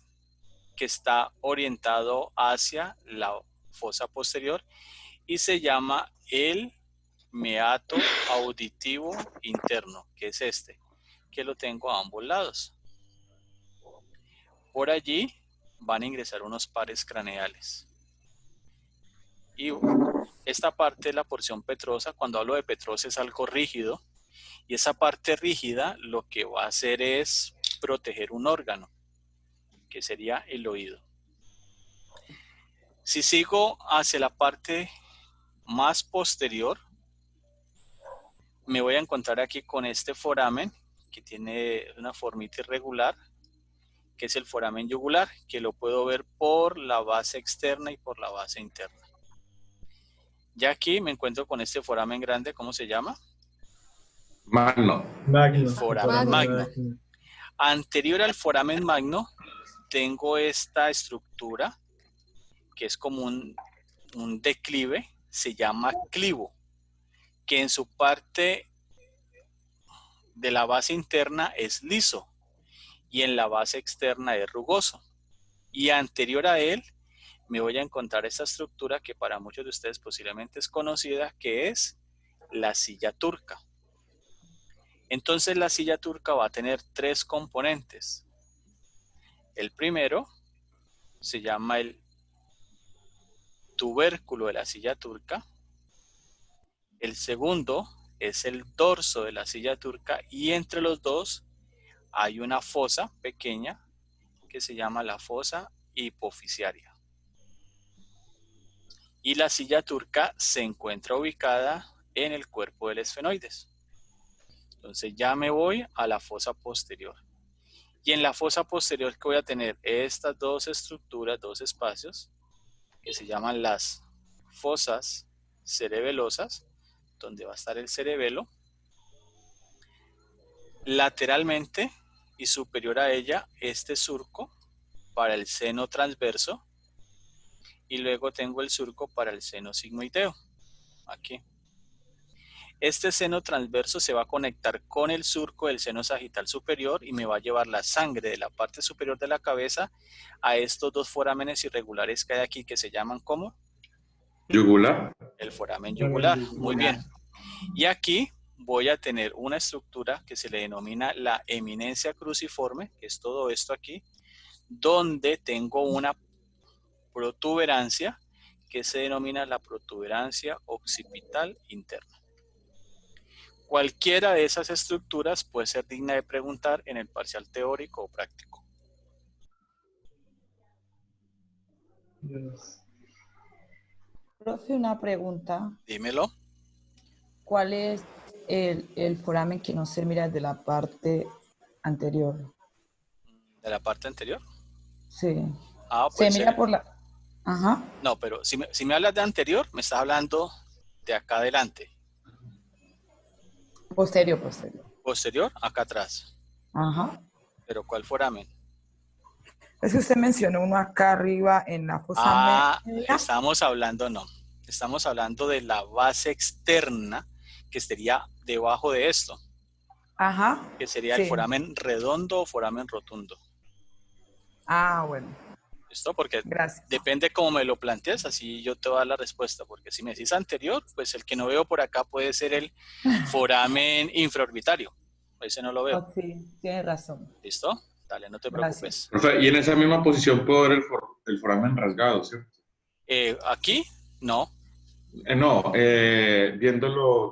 que está orientado hacia la fosa posterior y se llama el meato auditivo interno, que es este, que lo tengo a ambos lados. Por allí van a ingresar unos pares craneales. Y esta parte de la porción petrosa, cuando hablo de petrosa, es algo rígido, y esa parte rígida lo que va a hacer es proteger un órgano, que sería el oído. Si sigo hacia la parte más posterior, me voy a encontrar aquí con este foramen, que tiene una formita irregular, que es el foramen yugular, que lo puedo ver por la base externa y por la base interna. Ya aquí me encuentro con este foramen grande, ¿cómo se llama? Magno. El foramen magno. Anterior al foramen magno, tengo esta estructura, que es como un declive, se llama clivo, que en su parte de la base interna es liso y en la base externa es rugoso. Y anterior a él me voy a encontrar esta estructura que para muchos de ustedes posiblemente es conocida, que es la silla turca. Entonces la silla turca va a tener tres componentes. El primero se llama el tubérculo de la silla turca. El segundo es el dorso de la silla turca, y entre los dos hay una fosa pequeña que se llama la fosa hipofisiaria. Y la silla turca se encuentra ubicada en el cuerpo del esfenoides. Entonces ya me voy a la fosa posterior. Y en la fosa posterior que voy a tener estas dos estructuras, dos espacios, que se llaman las fosas cerebelosas, donde va a estar el cerebelo. Lateralmente y superior a ella, este surco para el seno transverso, y luego tengo el surco para el seno sigmoideo, aquí. Este seno transverso se va a conectar con el surco del seno sagital superior y me va a llevar la sangre de la parte superior de la cabeza a estos dos forámenes irregulares que hay aquí, que se llaman ¿cómo? Yugular. El foramen yugular, muy bien. Y aquí voy a tener una estructura que se le denomina la eminencia cruciforme, que es todo esto aquí, donde tengo una protuberancia que se denomina la protuberancia occipital interna. Cualquiera de esas estructuras puede ser digna de preguntar en el parcial teórico o práctico. Profe, una pregunta. Dímelo. ¿Cuál es el foramen que no se mira de la parte anterior? ¿De la parte anterior? Sí. Ah, Se pues mira por la... Ajá. No, pero si me hablas de anterior, me estás hablando de acá adelante. Posterior, posterior. Posterior, acá atrás. Ajá. ¿Pero cuál foramen? Es que usted mencionó uno acá arriba en la fosa media. Estamos hablando, no. Estamos hablando de la base externa, que estaría debajo de esto. Ajá. Que sería sí. el foramen redondo o foramen rotundo. Ah, bueno. ¿Listo? Porque Gracias. depende cómo me lo plantees, así yo te voy a dar la respuesta. Porque si me decís anterior, pues el que no veo por acá puede ser el foramen infraorbitario. Ese no lo veo. Oh, sí, tienes razón. ¿Listo? Dale, no te preocupes. Y en esa misma posición puedo ver el foramen rasgado, ¿cierto? Aquí, no. Viéndolo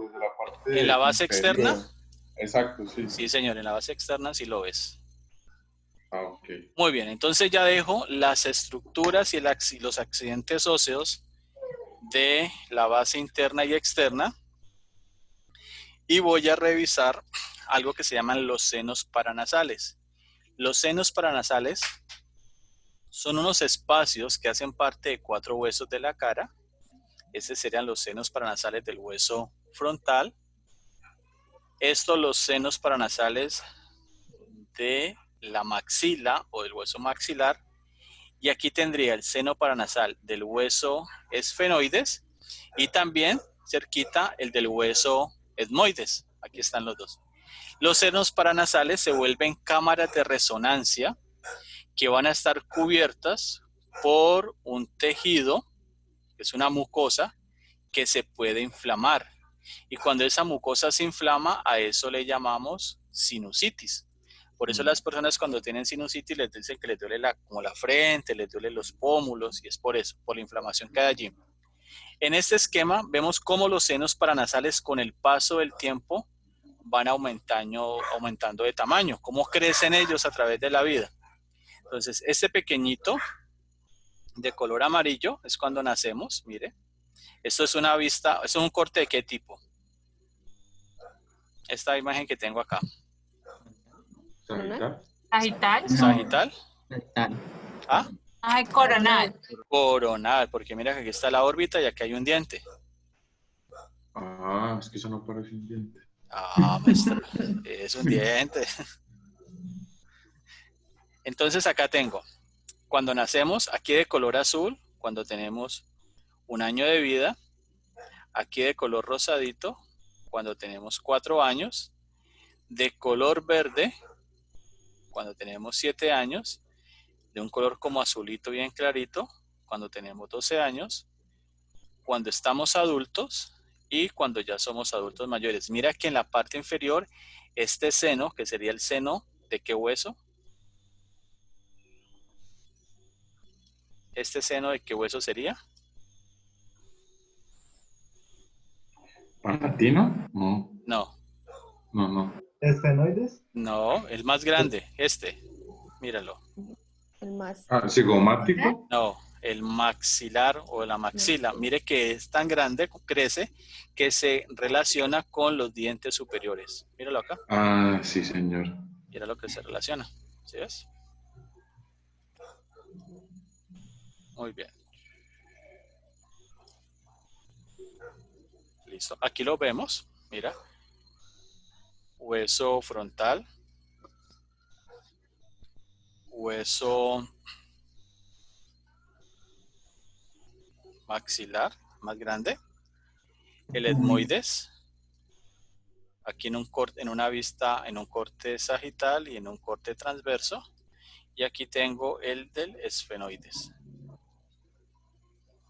desde la parte... ¿En la base inferior. externa? Exacto, sí. Sí, señor, en la base externa sí lo ves. Ah, ok. Muy bien, entonces ya dejo las estructuras y los accidentes óseos de la base interna y externa y voy a revisar algo que se llaman los senos paranasales. Los senos paranasales son unos espacios que hacen parte de 4 huesos de la cara. Estos serían los senos paranasales del hueso frontal. Estos los senos paranasales de la maxila o del hueso maxilar. Y aquí tendría el seno paranasal del hueso esfenoides y también cerquita el del hueso etmoides. Aquí están los dos. Los senos paranasales se vuelven cámaras de resonancia que van a estar cubiertas por un tejido, que es una mucosa, que se puede inflamar. Y cuando esa mucosa se inflama, a eso le llamamos sinusitis. Por eso las personas cuando tienen sinusitis les dicen que les duele como la frente, les duele los pómulos, y es por eso, por la inflamación que hay allí. En este esquema vemos cómo los senos paranasales con el paso del tiempo van aumentando de tamaño, cómo crecen ellos a través de la vida. Entonces, este pequeñito de color amarillo es cuando nacemos, mire. Esto es una vista, esto es un corte de qué tipo. Esta imagen que tengo acá. ¿Sagital? Sagital. ¿Sagital? Sagital. ¿Ah? Ay, coronal. Coronal, porque mira que aquí está la órbita y aquí hay un diente. Ah, es que eso no parece un diente. Ah, maestra, es un diente. Entonces acá tengo, cuando nacemos, aquí de color azul, cuando tenemos 1 año de vida, aquí de color rosadito, cuando tenemos 4 años, de color verde, cuando tenemos 7 años, de un color como azulito bien clarito, cuando tenemos 12 años, cuando estamos adultos y cuando ya somos adultos mayores. Mira que en la parte inferior, este seno, que sería el seno de qué hueso, este seno de qué hueso sería. ¿Palatino? No. No. No, no. ¿Esfenoides? No, el más grande, este. Míralo. El más. Ah, ¿cigomático? No, el maxilar o la maxila. Mire que es tan grande, crece, que se relaciona con los dientes superiores. Míralo acá. Ah, sí, señor. Mira lo que se relaciona. ¿Sí ves? Muy bien. Listo. Aquí lo vemos. Mira. Hueso frontal. Hueso maxilar, más grande. El etmoides. Aquí en un corte, en una vista, en un corte sagital y en un corte transverso. Y aquí tengo el del esfenoides.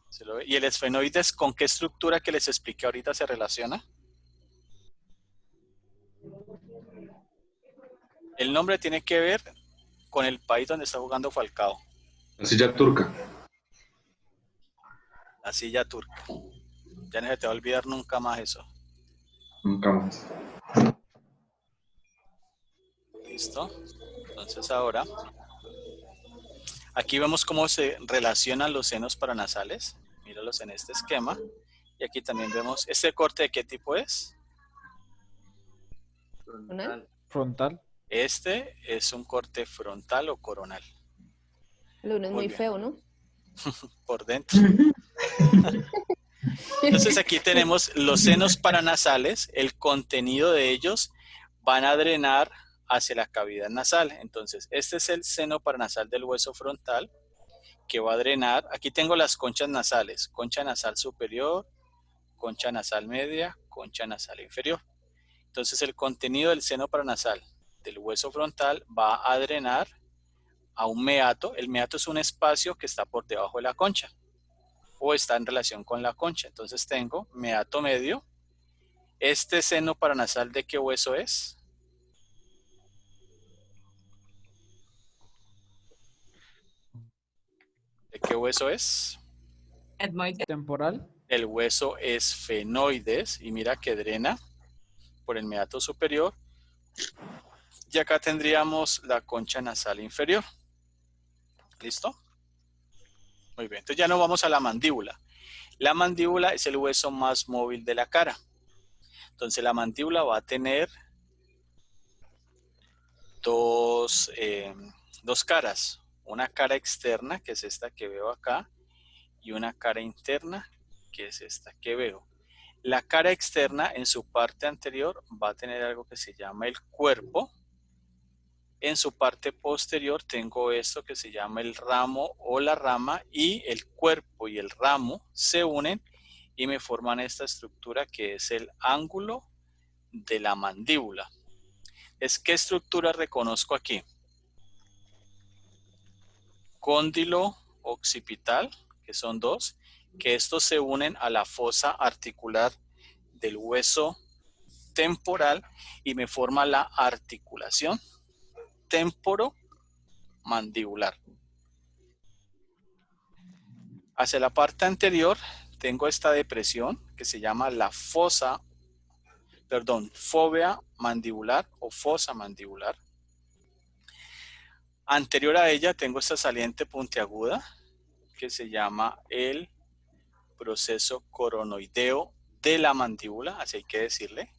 ¿Se lo ve? ¿Y el esfenoides con qué estructura que les expliqué ahorita se relaciona? El nombre tiene que ver con el país donde está jugando Falcao. La silla turca. La silla turca. Ya no se te va a olvidar nunca más eso. Nunca más. ¿Listo? Entonces ahora, aquí vemos cómo se relacionan los senos paranasales. Míralos en este esquema. Y aquí también vemos, ¿este corte de qué tipo es? ¿Frontal? Frontal. Este es un corte frontal o coronal. El uno es muy bien. feo, ¿no? Por dentro. Entonces aquí tenemos los senos paranasales, el contenido de ellos van a drenar hacia la cavidad nasal. Entonces este es el seno paranasal del hueso frontal que va a drenar. Aquí tengo las conchas nasales, concha nasal superior, concha nasal media, concha nasal inferior. Entonces el contenido del seno paranasal del hueso frontal va a drenar a un meato. El meato es un espacio que está por debajo de la concha o está en relación con la concha. Entonces tengo meato medio. ¿Este seno paranasal de qué hueso es? ¿De qué hueso es? Etmoides. Temporal. El hueso esfenoides y mira que drena por el meato superior Y acá tendríamos la concha nasal inferior. ¿Listo? Muy bien, entonces ya nos vamos a la mandíbula. La mandíbula es el hueso más móvil de la cara. Entonces la mandíbula va a tener dos caras. Una cara externa, que es esta que veo acá, y una cara interna, que es esta que veo. La cara externa en su parte anterior va a tener algo que se llama el cuerpo. En su parte posterior tengo esto que se llama el ramo o la rama, y el cuerpo y el ramo se unen y me forman esta estructura que es el ángulo de la mandíbula. ¿Qué estructura reconozco aquí? Cóndilo occipital, que son dos, que estos se unen a la fosa articular del hueso temporal y me forma la articulación temporomandibular. Hacia la parte anterior tengo esta depresión que se llama la fóvea mandibular o fosa mandibular. Anterior a ella tengo esta saliente puntiaguda que se llama el proceso coronoideo de la mandíbula, así hay que decirle.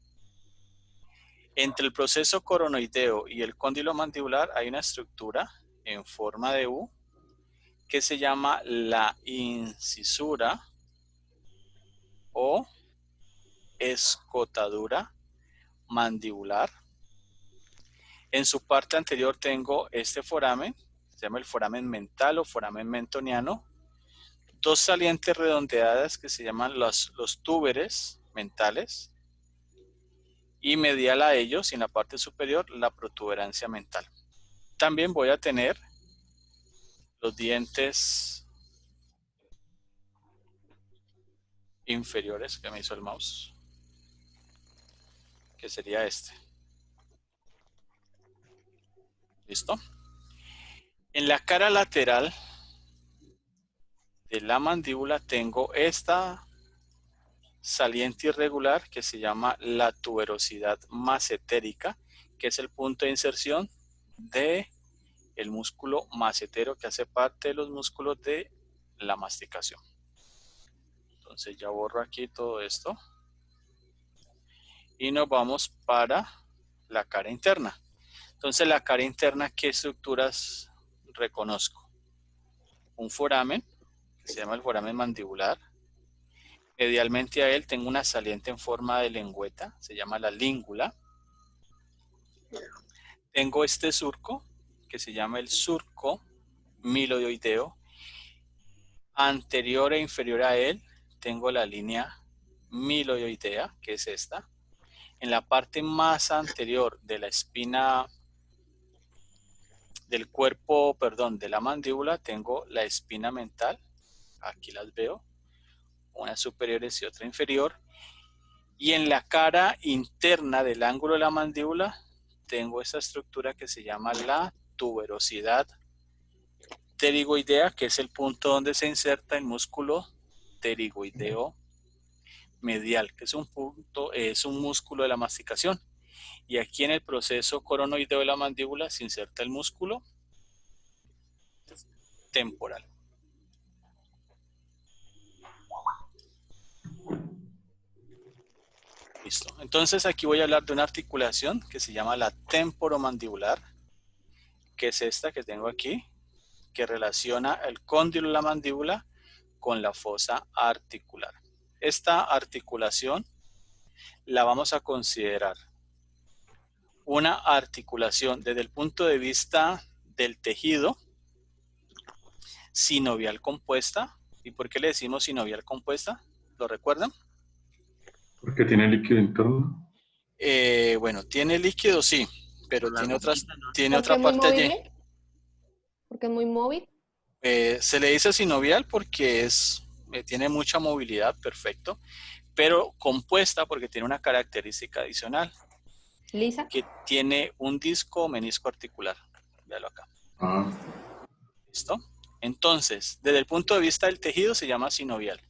Entre el proceso coronoideo y el cóndilo mandibular hay una estructura en forma de U que se llama la incisura o escotadura mandibular. En su parte anterior tengo este foramen, se llama el foramen mental o foramen mentoniano. Dos salientes redondeadas que se llaman los túberes mentales. Y medial a ellos, en la parte superior, la protuberancia mental. También voy a tener los dientes inferiores, que me hizo el mouse, que sería este. ¿Listo? En la cara lateral de la mandíbula tengo esta saliente irregular que se llama la tuberosidad macetérica, que es el punto de inserción del músculo macetero que hace parte de los músculos de la masticación. Entonces ya borro aquí todo esto y nos vamos para la cara interna. Entonces la cara interna, ¿qué estructuras reconozco? Un foramen, que se llama el foramen mandibular. Medialmente a él tengo una saliente en forma de lengüeta, se llama la língula. Tengo este surco, que se llama el surco miloideo. Anterior e inferior a él tengo la línea miloidea, que es esta. En la parte más anterior de la espina del cuerpo, de la mandíbula, tengo la espina mental. Aquí las veo. Una superior y otra inferior. Y en la cara interna del ángulo de la mandíbula tengo esta estructura que se llama la tuberosidad pterigoidea, que es el punto donde se inserta el músculo pterigoideo medial, que es un músculo de la masticación. Y aquí en el proceso coronoideo de la mandíbula se inserta el músculo temporal. Listo. Entonces aquí voy a hablar de una articulación que se llama la temporomandibular, que es esta que tengo aquí, que relaciona el cóndilo de la mandíbula con la fosa articular. Esta articulación la vamos a considerar una articulación desde el punto de vista del tejido sinovial compuesta. ¿Y por qué le decimos sinovial compuesta? ¿Lo recuerdan? Porque tiene líquido interno. Bueno, tiene líquido, sí, pero tiene ¿Porque otra es muy parte allí. movible? ¿Porque es muy móvil? Se le dice sinovial porque tiene mucha movilidad, perfecto, pero compuesta porque tiene una característica adicional. ¿Lisa? Que tiene un disco o menisco articular. Véalo acá. ¿Listo? Entonces, desde el punto de vista del tejido se llama sinovial.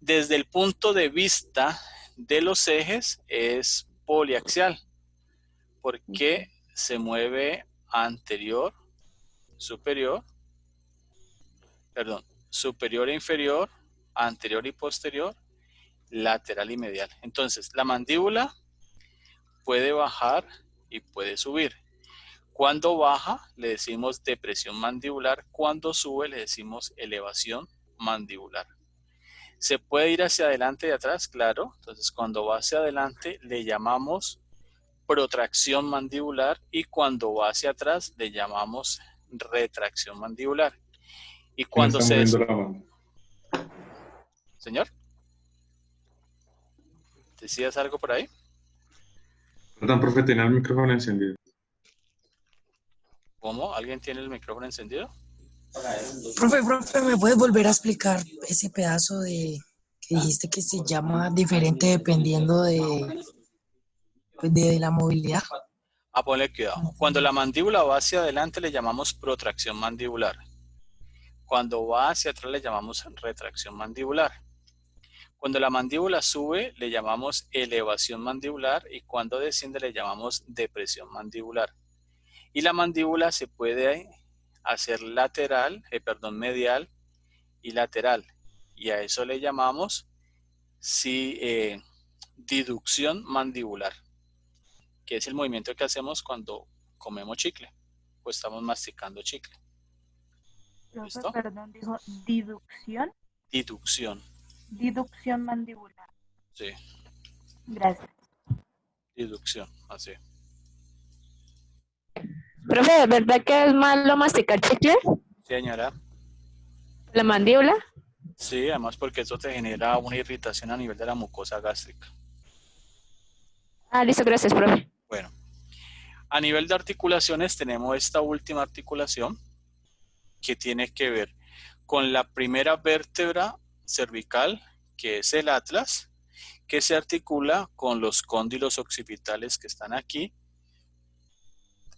Desde el punto de vista de los ejes es poliaxial, porque se mueve anterior, superior, perdón, superior e inferior, anterior y posterior, lateral y medial. Entonces, la mandíbula puede bajar y puede subir. Cuando baja, le decimos depresión mandibular. Cuando sube, le decimos elevación mandibular. ¿Se puede ir hacia adelante y atrás? Claro. Entonces, cuando va hacia adelante, le llamamos protracción mandibular, y cuando va hacia atrás, le llamamos retracción mandibular. Y cuando está se... moviendo la mano. Señor, ¿decías algo por ahí? Perdón, profe, tenía el micrófono encendido. ¿Cómo? ¿Alguien tiene el micrófono encendido? Profe, ¿me puedes volver a explicar ese pedazo de que dijiste que se llama diferente dependiendo de la movilidad? Ah, ponle cuidado. Cuando la mandíbula va hacia adelante, le llamamos protracción mandibular. Cuando va hacia atrás, le llamamos retracción mandibular. Cuando la mandíbula sube, le llamamos elevación mandibular, y cuando desciende, le llamamos depresión mandibular. Y la mandíbula se puede hacer medial y lateral. Y a eso le llamamos diducción mandibular, que es el movimiento que hacemos cuando comemos chicle, pues estamos masticando chicle. ¿Listo? Perdón, dijo diducción. Diducción. Diducción mandibular. Sí. Gracias. Diducción, así. Profe, ¿verdad que es malo masticar chicle? Señora. ¿La mandíbula? Sí, además porque eso te genera una irritación a nivel de la mucosa gástrica. Ah, listo, gracias, profe. Bueno, a nivel de articulaciones tenemos esta última articulación que tiene que ver con la primera vértebra cervical, que es el atlas, que se articula con los cóndilos occipitales que están aquí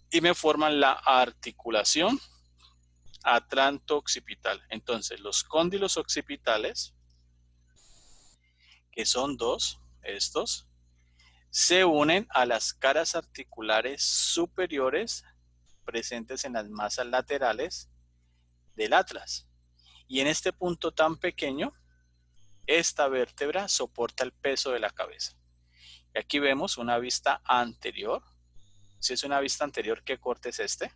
y me forman la articulación atlanto-occipital. Entonces, los cóndilos occipitales, que son dos, estos, se unen a las caras articulares superiores presentes en las masas laterales del atlas. Y en este punto tan pequeño, esta vértebra soporta el peso de la cabeza. Y aquí vemos una vista anterior. Si es una vista anterior, ¿qué corte es este?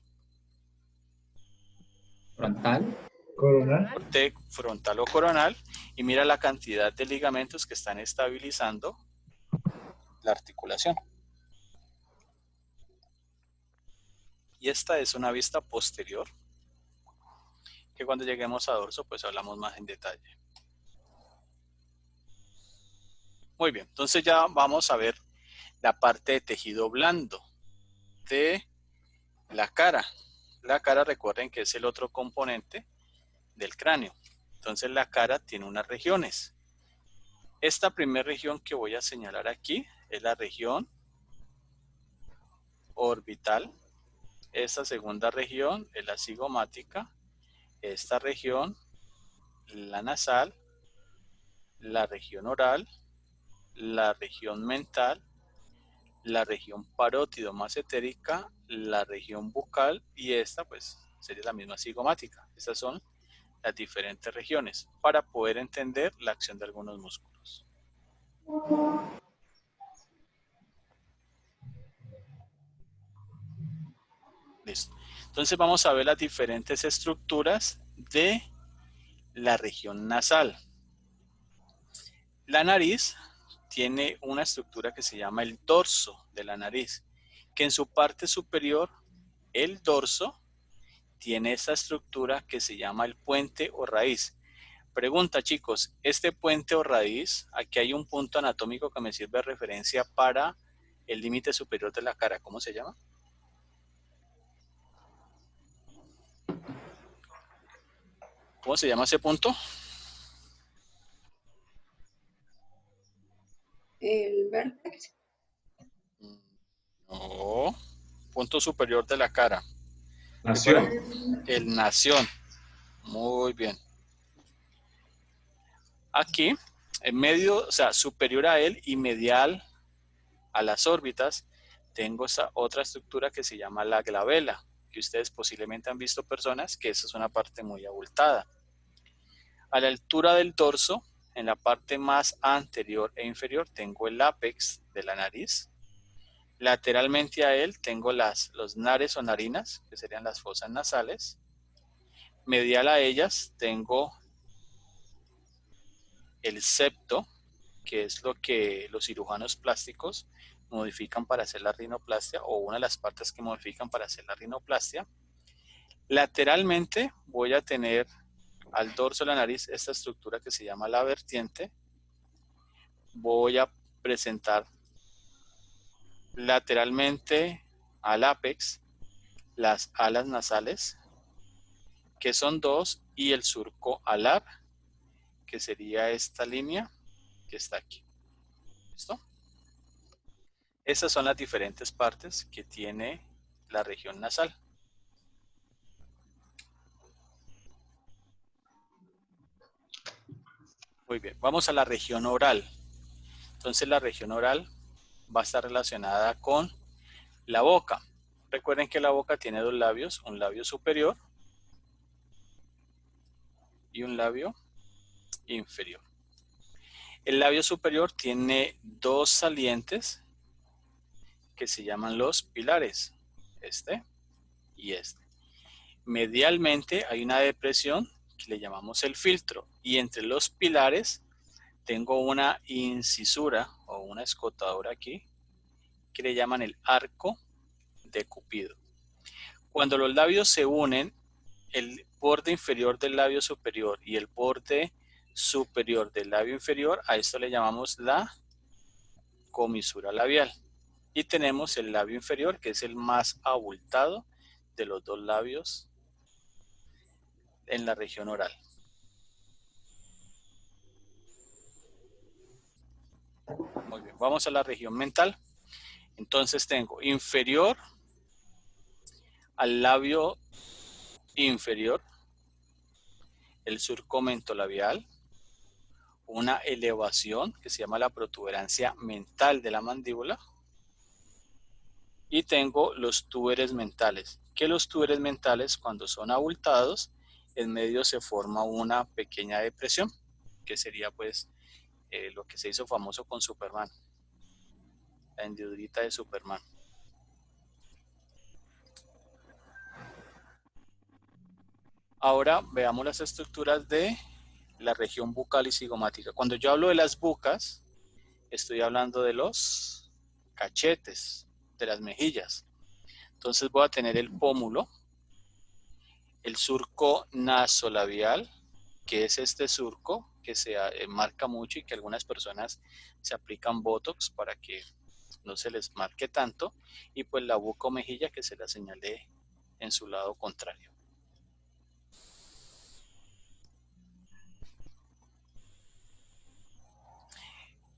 Frontal. Coronal. Corte frontal o coronal. Y mira la cantidad de ligamentos que están estabilizando la articulación. Y esta es una vista posterior, que cuando lleguemos a dorso, pues hablamos más en detalle. Muy bien, entonces ya vamos a ver la parte de tejido blando de la cara. La cara, recuerden que es el otro componente del cráneo. Entonces la cara tiene unas regiones. Esta primera región que voy a señalar aquí es la región orbital. Esta segunda región es la cigomática. Esta región, la nasal, la región oral, la región mental, la región parótido más etérica, la región bucal, y esta pues sería la misma cigomática. Estas son las diferentes regiones para poder entender la acción de algunos músculos. Listo. Entonces vamos a ver las diferentes estructuras de la región nasal. La nariz tiene una estructura que se llama el dorso de la nariz, que en su parte superior, el dorso, tiene esa estructura que se llama el puente o raíz. Pregunta, chicos, este puente o raíz, aquí hay un punto anatómico que me sirve de referencia para el límite superior de la cara. ¿Cómo se llama? ¿Cómo se llama ese punto? El vértex. No, punto superior de la cara. Nación. El nación. Muy bien. Aquí, en medio, o sea, superior a él y medial a las órbitas, tengo esa otra estructura que se llama la glabela, que ustedes posiblemente han visto personas que esa es una parte muy abultada. A la altura del dorso, en la parte más anterior e inferior, tengo el ápex de la nariz. Lateralmente a él tengo los nares o narinas, que serían las fosas nasales. Medial a ellas tengo el septo, que es lo que los cirujanos plásticos modifican para hacer la rinoplastia, o una de las partes que modifican para hacer la rinoplastia. Lateralmente voy a tener al dorso de la nariz esta estructura que se llama la vertiente. Voy a presentar lateralmente al ápex las alas nasales, que son dos, y el surco alar, que sería esta línea que está aquí. ¿Listo? Estas son las diferentes partes que tiene la región nasal. Muy bien, vamos a la región oral. Entonces la región oral va a estar relacionada con la boca. Recuerden que la boca tiene dos labios, un labio superior y un labio inferior. El labio superior tiene dos salientes que se llaman los pilares, este y este. Medialmente hay una depresión que le llamamos el filtro, y entre los pilares tengo una incisura o una escotadura aquí que le llaman el arco de Cupido. Cuando los labios se unen, el borde inferior del labio superior y el borde superior del labio inferior, a esto le llamamos la comisura labial. Y tenemos el labio inferior, que es el más abultado de los dos labios en la región oral. Muy bien, vamos a la región mental. Entonces tengo inferior al labio inferior, el surco mentolabial, una elevación que se llama la protuberancia mental de la mandíbula, y tengo los túberes mentales, que los túberes mentales, cuando son abultados, en medio se forma una pequeña depresión, que sería pues lo que se hizo famoso con Superman, la hendidurita de Superman. Ahora veamos las estructuras de la región bucal y cigomática. Cuando yo hablo de las bucas, estoy hablando de los cachetes, de las mejillas. Entonces voy a tener el pómulo, el surco nasolabial, que es este surco que se marca mucho y que algunas personas se aplican Botox para que no se les marque tanto, y pues la boca o mejilla que se la señalé en su lado contrario.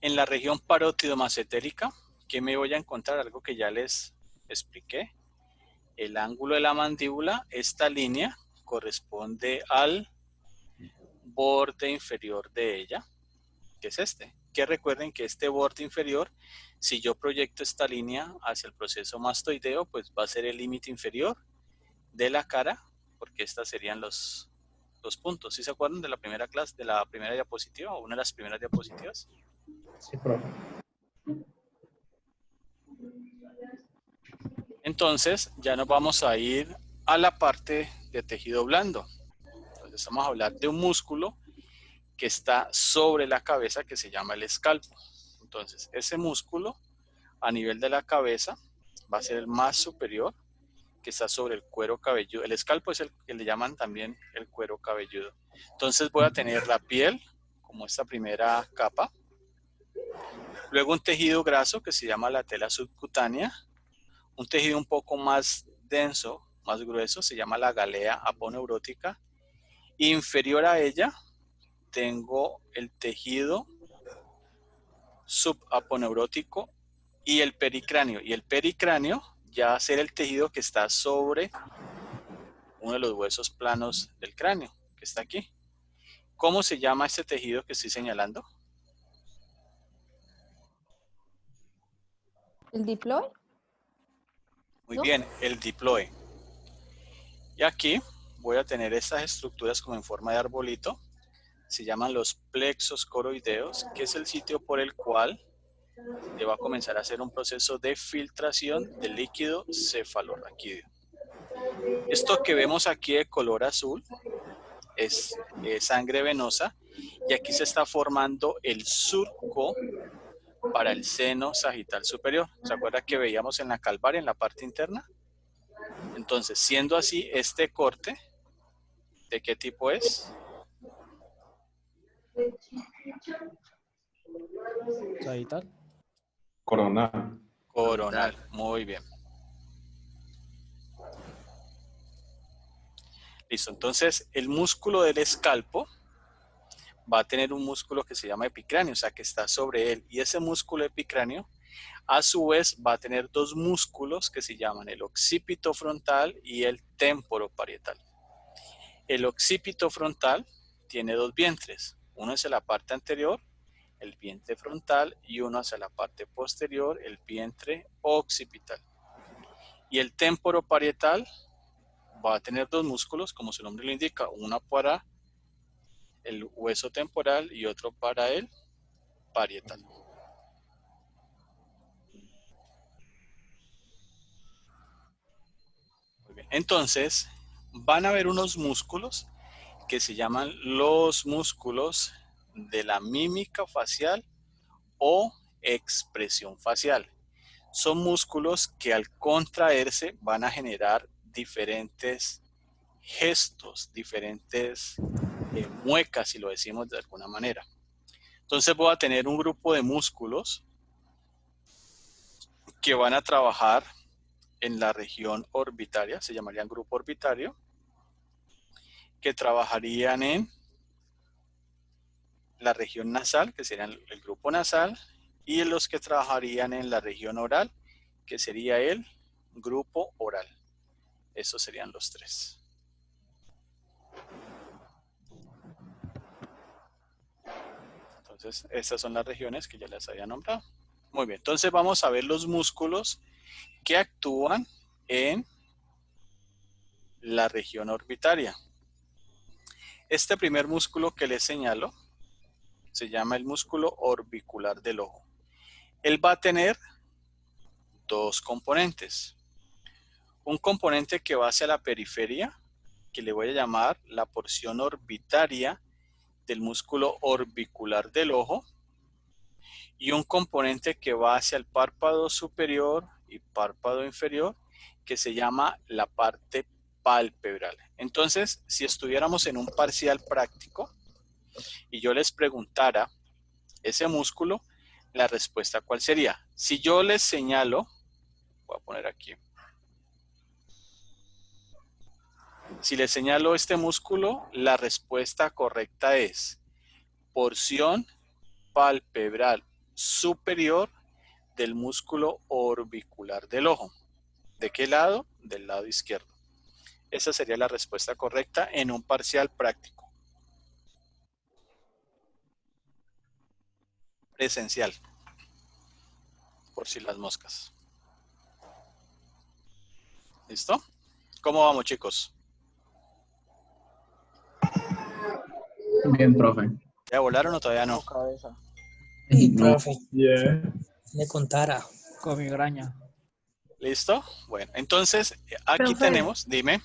En la región parótido-masentérica, ¿qué me voy a encontrar? Algo que ya les expliqué. El ángulo de la mandíbula, esta línea corresponde al borde inferior de ella, que es este. Que recuerden que este borde inferior, si yo proyecto esta línea hacia el proceso mastoideo, pues va a ser el límite inferior de la cara, porque estos serían los puntos. ¿Sí se acuerdan de la primera clase, de la primera diapositiva, o una de las primeras diapositivas? Sí, profe. Entonces, ya nos vamos a ir a la parte de tejido blando. Entonces, vamos a hablar de un músculo que está sobre la cabeza, que se llama el escalpo. Entonces, ese músculo a nivel de la cabeza va a ser el más superior, que está sobre el cuero cabelludo. El escalpo es el que le llaman también el cuero cabelludo. Entonces voy a tener la piel como esta primera capa. Luego un tejido graso que se llama la tela subcutánea. Un tejido un poco más denso, más grueso, se llama la galea aponeurótica. Inferior a ella tengo el tejido subaponeurótico y el pericráneo. Y el pericráneo ya va a ser el tejido que está sobre uno de los huesos planos del cráneo, que está aquí. ¿Cómo se llama este tejido que estoy señalando? ¿El diploide? Muy bien, el diploe. Y aquí voy a tener estas estructuras como en forma de arbolito. Se llaman los plexos coroideos, que es el sitio por el cual se va a comenzar a hacer un proceso de filtración del líquido cefalorraquídeo. Esto que vemos aquí de color azul es sangre venosa y aquí se está formando el surco para el seno sagital superior. ¿Se acuerda que veíamos en la calvaria, en la parte interna? Entonces, siendo así, este corte, ¿de qué tipo es? Sagital. Coronal. Coronal, muy bien. Listo, entonces el músculo del escalpo va a tener un músculo que se llama epicráneo, o sea que está sobre él. Y ese músculo epicráneo, a su vez, va a tener dos músculos que se llaman el occipito frontal y el temporoparietal. El occipito frontal tiene dos vientres. Uno hacia la parte anterior, el vientre frontal, y uno hacia la parte posterior, el vientre occipital. Y el temporoparietal va a tener dos músculos, como su nombre lo indica, uno para el hueso temporal y otro para el parietal. Muy bien. Entonces, van a haber unos músculos que se llaman los músculos de la mímica facial o expresión facial. Son músculos que al contraerse van a generar diferentes gestos, diferentes muecas, si lo decimos de alguna manera. Entonces voy a tener un grupo de músculos que van a trabajar en la región orbitaria, se llamarían grupo orbitario, que trabajarían en la región nasal, que serían el grupo nasal, y los que trabajarían en la región oral, que sería el grupo oral. Estos serían los tres. Entonces, estas son las regiones que ya les había nombrado. Muy bien, entonces vamos a ver los músculos que actúan en la región orbitaria. Este primer músculo que les señalo se llama el músculo orbicular del ojo. Él va a tener dos componentes. Un componente que va hacia la periferia, que le voy a llamar la porción orbitaria del músculo orbicular del ojo, y un componente que va hacia el párpado superior y párpado inferior, que se llama la parte palpebral. Entonces, si estuviéramos en un parcial práctico y yo les preguntara ese músculo, la respuesta ¿cuál sería? Si yo les señalo, voy a poner aquí, si les señalo este músculo, la respuesta correcta es porción palpebral superior del músculo orbicular del ojo. ¿De qué lado? Del lado izquierdo. Esa sería la respuesta correcta en un parcial práctico. Presencial. Por si las moscas. ¿Listo? ¿Cómo vamos, chicos? Bien, profe. ¿Ya volaron o todavía no? Y profe, le contara. Con migraña. ¿Listo? Bueno, entonces aquí Profe. tenemos, dime.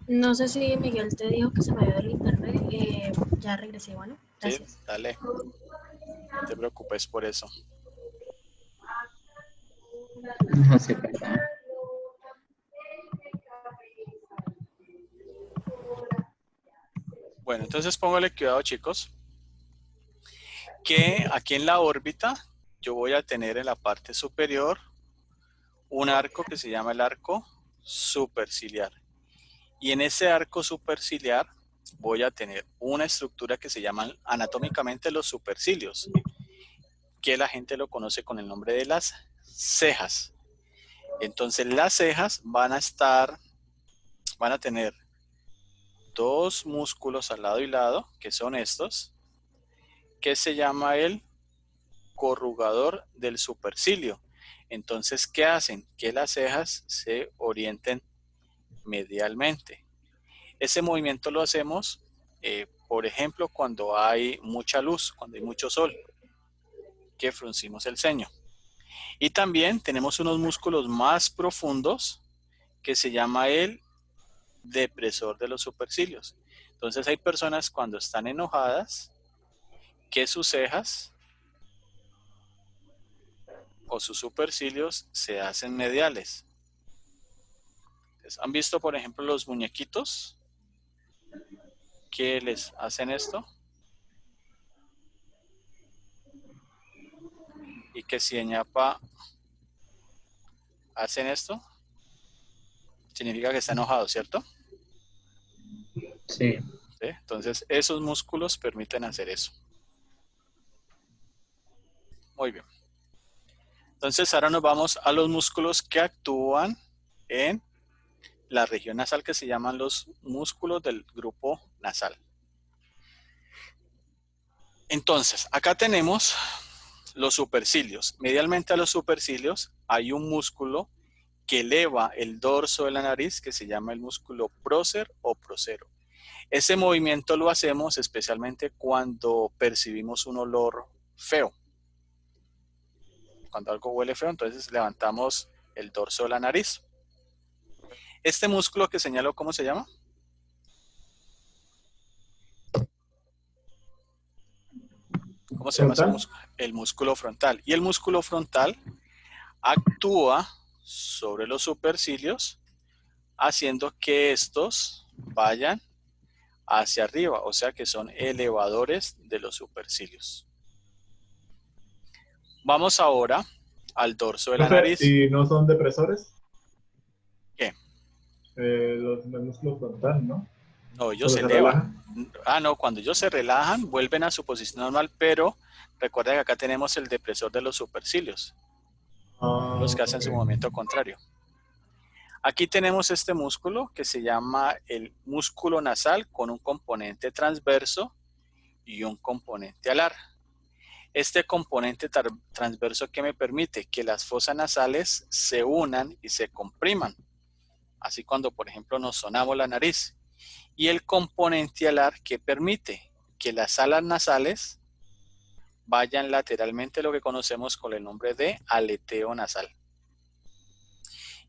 No sé si Miguel te dijo que se me había ido el internet. Ya regresé, bueno. Sí, Gracias. dale. No te preocupes por eso. No sé, perdón. Bueno, entonces póngale cuidado, chicos, que aquí en la órbita yo voy a tener en la parte superior un arco que se llama el arco superciliar. Y en ese arco superciliar voy a tener una estructura que se llaman anatómicamente los supercilios, que la gente lo conoce con el nombre de las cejas. Entonces las cejas van a tener dos músculos al lado y lado, que son estos, que se llama el corrugador del supercilio. Entonces, ¿qué hacen? Que las cejas se orienten medialmente. Ese movimiento lo hacemos, por ejemplo, cuando hay mucha luz, cuando hay mucho sol, que fruncimos el ceño. Y también tenemos unos músculos más profundos que se llama el depresor de los supercilios. Entonces hay personas cuando están enojadas que sus cejas o sus supercilios se hacen mediales. Entonces, ¿han visto, por ejemplo, los muñequitos que les hacen esto? Y que si en ñapa hacen esto, significa que está enojado, ¿cierto? Sí. ¿Sí? Entonces, esos músculos permiten hacer eso. Muy bien. Entonces, ahora nos vamos a los músculos que actúan en la región nasal, que se llaman los músculos del grupo nasal. Entonces, acá tenemos los supercilios. Medialmente a los supercilios hay un músculo que eleva el dorso de la nariz, que se llama el músculo prócer o prosero. Ese movimiento lo hacemos especialmente cuando percibimos un olor feo. Cuando algo huele feo, entonces levantamos el dorso de la nariz. Este músculo que señalo, ¿cómo se llama? ¿Cómo se llama ese músculo? El músculo frontal. Y el músculo frontal actúa sobre los supercilios, haciendo que estos vayan hacia arriba, o sea que son elevadores de los supercilios. Vamos ahora al dorso de la nariz. ¿Y no son depresores? ¿Qué? Los músculos frontal, ¿no? No, ellos se elevan. Ah, no, cuando ellos se relajan, vuelven a su posición normal, pero recuerda que acá tenemos el depresor de los supercilios, los que hacen su movimiento contrario. Aquí tenemos este músculo que se llama el músculo nasal con un componente transverso y un componente alar. Este componente transverso que me permite que las fosas nasales se unan y se compriman. Así cuando, por ejemplo, nos sonamos la nariz. Y el componente alar que permite que las alas nasales vayan lateralmente, lo que conocemos con el nombre de aleteo nasal.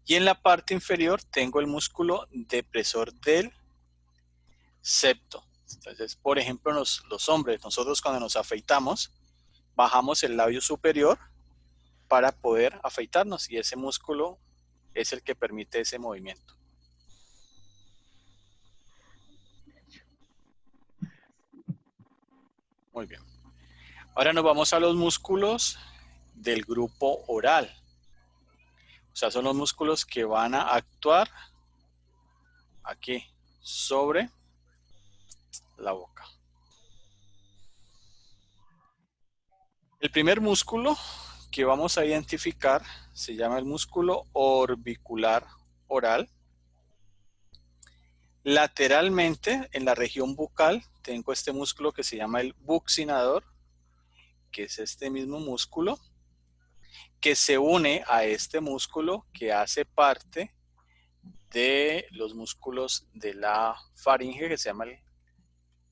Y en la parte inferior tengo el músculo depresor del septo. Entonces, por ejemplo, los hombres, nosotros cuando nos afeitamos, bajamos el labio superior para poder afeitarnos y ese músculo es el que permite ese movimiento. Muy bien. Ahora nos vamos a los músculos del grupo oral. O sea, son los músculos que van a actuar aquí sobre la boca. El primer músculo que vamos a identificar se llama el músculo orbicular oral. Lateralmente, en la región bucal, tengo este músculo que se llama el buccinador, que es este mismo músculo, que se une a este músculo que hace parte de los músculos de la faringe, que se llama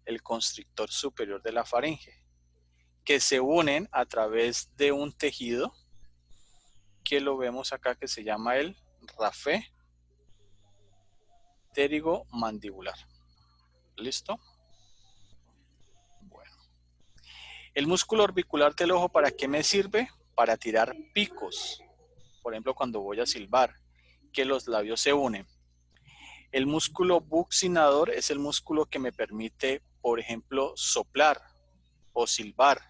el constrictor superior de la faringe, que se unen a través de un tejido que lo vemos acá que se llama el rafé pterigomandibular. ¿Listo? Bueno. El músculo orbicular del ojo, ¿para qué me sirve? Para tirar picos. Por ejemplo, cuando voy a silbar, que los labios se unen. El músculo buccinador es el músculo que me permite, por ejemplo, soplar o silbar.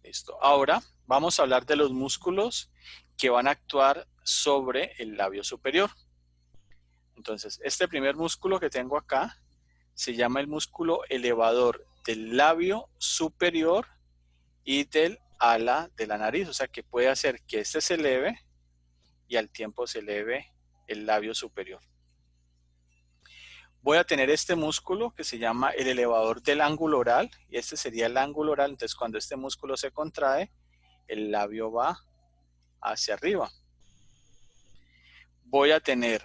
Listo. Ahora vamos a hablar de los músculos que van a actuar sobre el labio superior. Entonces, este primer músculo que tengo acá se llama el músculo elevador del labio superior y del ala de la nariz. O sea, que puede hacer que este se eleve y al tiempo se eleve el labio superior. Voy a tener este músculo que se llama el elevador del ángulo oral, y este sería el ángulo oral. Entonces, cuando este músculo se contrae, el labio va hacia arriba. Voy a tener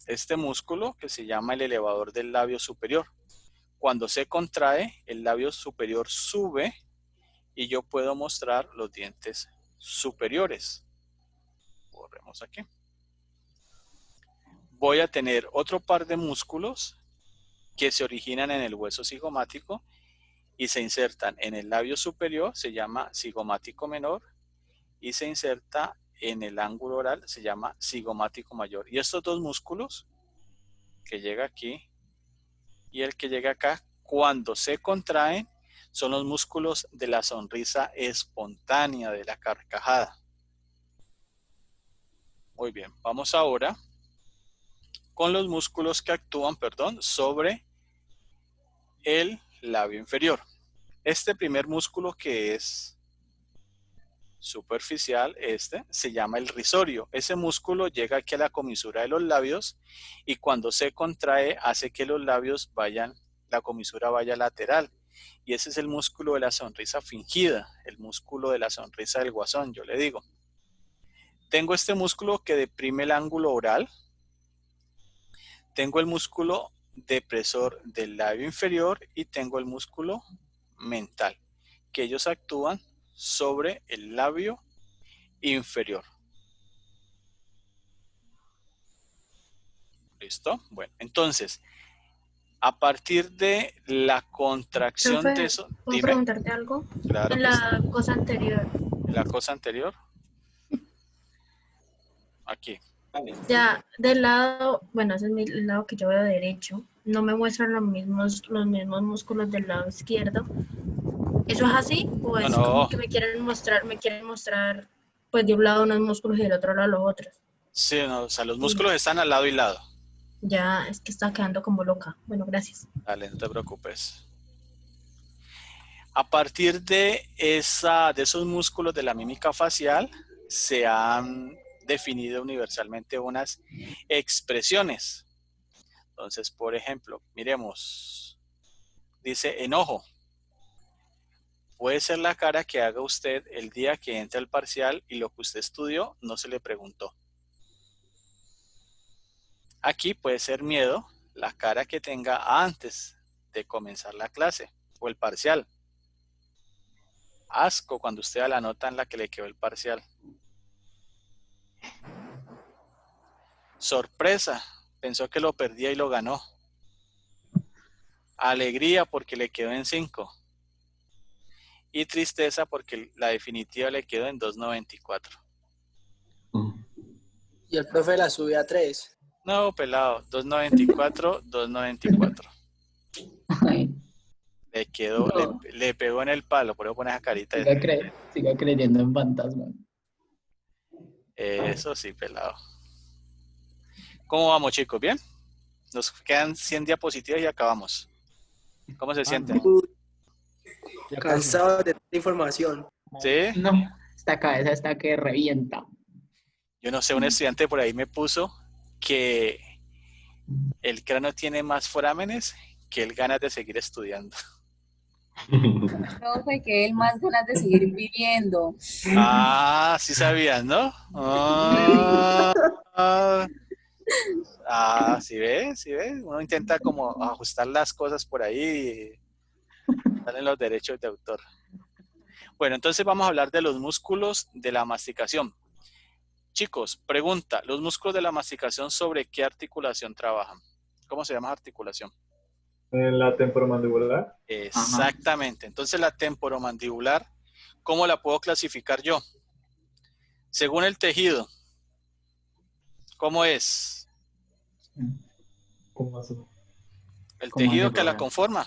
este músculo que se llama el elevador del labio superior. Cuando se contrae, el labio superior sube y yo puedo mostrar los dientes superiores. Borremos aquí. Voy a tener otro par de músculos que se originan en el hueso cigomático y se insertan en el labio superior, se llama cigomático menor, y se inserta en el ángulo oral, se llama cigomático mayor. Y estos dos músculos, que llega aquí y el que llega acá, cuando se contraen, son los músculos de la sonrisa espontánea, de la carcajada. Muy bien, vamos ahora con los músculos que actúan, sobre el labio inferior. Este primer músculo que es superficial, se llama el risorio. Ese músculo llega aquí a la comisura de los labios y cuando se contrae hace que los labios la comisura vaya lateral. Y ese es el músculo de la sonrisa fingida, el músculo de la sonrisa del guasón, yo le digo. Tengo este músculo que deprime el ángulo oral. Tengo el músculo depresor del labio inferior y tengo el músculo mental, que ellos actúan sobre el labio inferior. ¿Listo? Bueno, entonces, a partir de la contracción Profe, de eso... ¿puedo Dime. preguntarte algo? Claro En que sí. la cosa anterior. La cosa anterior. Aquí. Ya, del lado, bueno, ese es el lado que yo veo derecho, no me muestran los mismos músculos del lado izquierdo. ¿Eso es así? ¿O es como que me quieren mostrar, pues de un lado unos músculos y del otro lado los otros? Sí, no, o sea, los músculos están al lado y lado. Ya, es que está quedando como loca. Bueno, gracias. Dale, no te preocupes. A partir de esos músculos de la mímica facial se han definido universalmente unas expresiones. Entonces, por ejemplo, miremos, dice enojo. Puede ser la cara que haga usted el día que entra al parcial y lo que usted estudió no se le preguntó. Aquí puede ser miedo, la cara que tenga antes de comenzar la clase o el parcial. Asco cuando usted da la nota en la que le quedó el parcial. Sorpresa, pensó que lo perdía y lo ganó. Alegría porque le quedó en 5. Y tristeza porque la definitiva le quedó en 2.94. Y el profe la subió a 3. No, pelado, 2.94, 2.94. Le quedó, No. le pegó en el palo, por eso pone esa carita. Siga creyendo en fantasmas. Eso sí, pelado. ¿Cómo vamos, chicos? ¿Bien? Nos quedan 100 diapositivas y acabamos. ¿Cómo se sienten? Cansado de tanta información. ¿Sí? No, esta cabeza está que revienta. Yo no sé, un estudiante por ahí me puso que el cráneo tiene más forámenes que el ganas de seguir estudiando. Profe, que él más ganas de seguir viviendo. Ah, sí sabías, ¿no? Sí ves. Uno intenta como ajustar las cosas por ahí y salen los derechos de autor. Bueno, entonces vamos a hablar de los músculos de la masticación. Chicos, pregunta, ¿los músculos de la masticación sobre qué articulación trabajan? ¿Cómo se llama articulación? En la temporomandibular. Exactamente. Entonces la temporomandibular, ¿cómo la puedo clasificar yo? Según el tejido. ¿Cómo es? ¿Cómo así? El tejido que la conforma.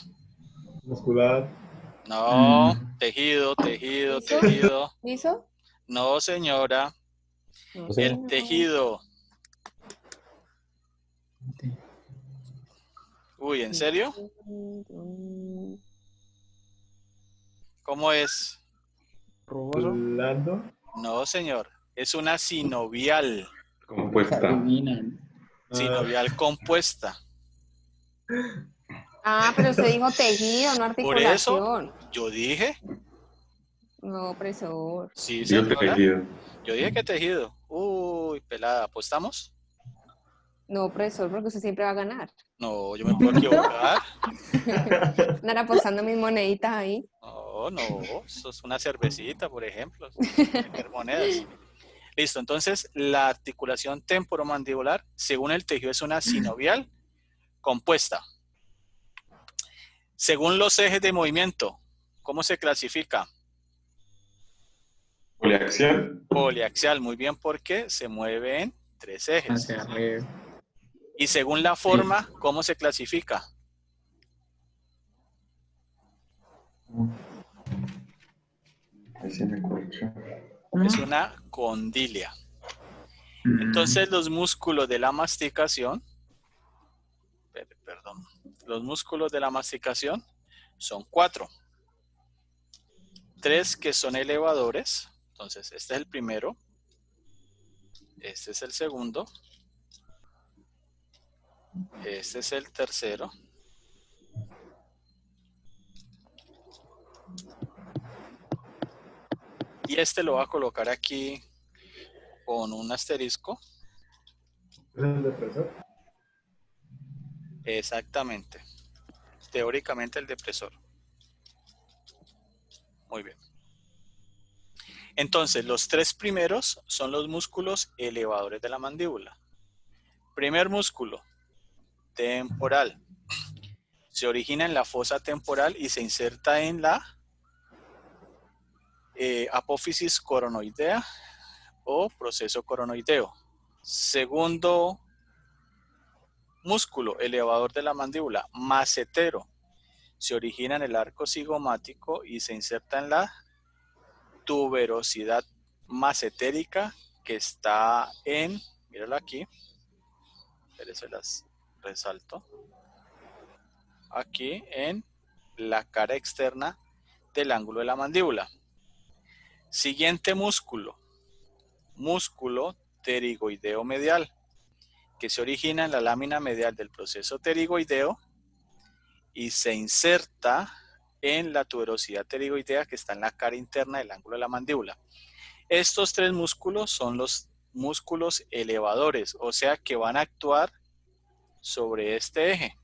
Muscular. No, tejido. ¿Liso? No, señora. El tejido. Uy, ¿en serio? ¿Cómo es? ¿Blando? No, señor. Es una sinovial. Compuesta. Sinovial compuesta. Ah, pero usted dijo tejido, no Por eso, articulación. yo dije, No, profesor. sí, Yo señora. tejido. Yo dije que tejido. Uy, pelada, ¿apostamos? No, profesor, porque usted siempre va a ganar. No, yo me puedo equivocar. Andar apostando mis moneditas ahí. No, eso es una cervecita, por ejemplo. Tener monedas. Listo, entonces la articulación temporomandibular, según el tejido, es una sinovial compuesta. Según los ejes de movimiento, ¿cómo se clasifica? Poliaxial. Poliaxial, muy bien, porque se mueve en 3 ejes. Hacia arriba. Y según la forma, ¿cómo se clasifica? Ahí se me corchó. Es una condilia. Entonces los músculos de la masticación, perdón, los músculos de la masticación son 4. 3 que son elevadores. Entonces este es el primero. Este es el segundo. Este es el tercero. Y este lo voy a colocar aquí con un asterisco. ¿Es el depresor? Exactamente. Teóricamente el depresor. Muy bien. Entonces, los 3 primeros son los músculos elevadores de la mandíbula. Primer músculo, temporal. Se origina en la fosa temporal y se inserta en la apófisis coronoidea o proceso coronoideo. Segundo músculo elevador de la mandíbula, macetero. Se origina en el arco cigomático y se inserta en la tuberosidad macetérica que está en, míralo aquí, se las resalto, aquí en la cara externa del ángulo de la mandíbula. Siguiente músculo, músculo pterigoideo medial, que se origina en la lámina medial del proceso pterigoideo y se inserta en la tuberosidad pterigoidea que está en la cara interna del ángulo de la mandíbula. Estos 3 músculos son los músculos elevadores, o sea que van a actuar sobre este eje,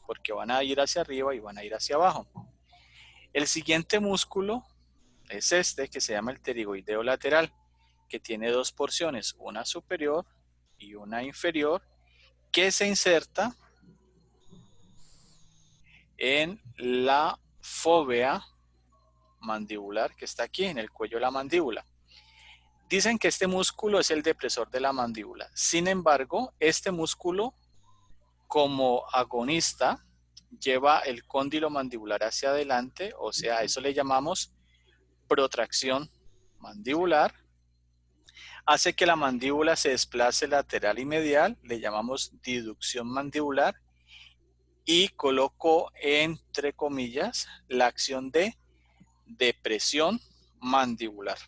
porque van a ir hacia arriba y van a ir hacia abajo. El siguiente músculo es este, que se llama el pterigoideo lateral, que tiene 2 porciones, una superior y una inferior, que se inserta en la fóvea mandibular que está aquí en el cuello de la mandíbula. Dicen que este músculo es el depresor de la mandíbula. Sin embargo, este músculo como agonista lleva el cóndilo mandibular hacia adelante, o sea, a eso le llamamos protracción mandibular. Hace que la mandíbula se desplace lateral y medial, le llamamos diducción mandibular, y coloco entre comillas la acción de depresión mandibular.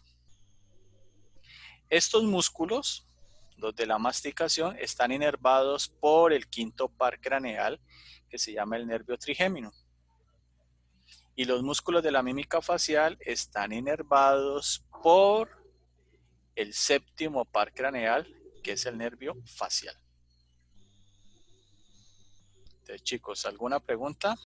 Estos músculos, los de la masticación, están inervados por el quinto par craneal que se llama el nervio trigémino. Y los músculos de la mímica facial están inervados por el séptimo par craneal, que es el nervio facial. Entonces, chicos, ¿alguna pregunta?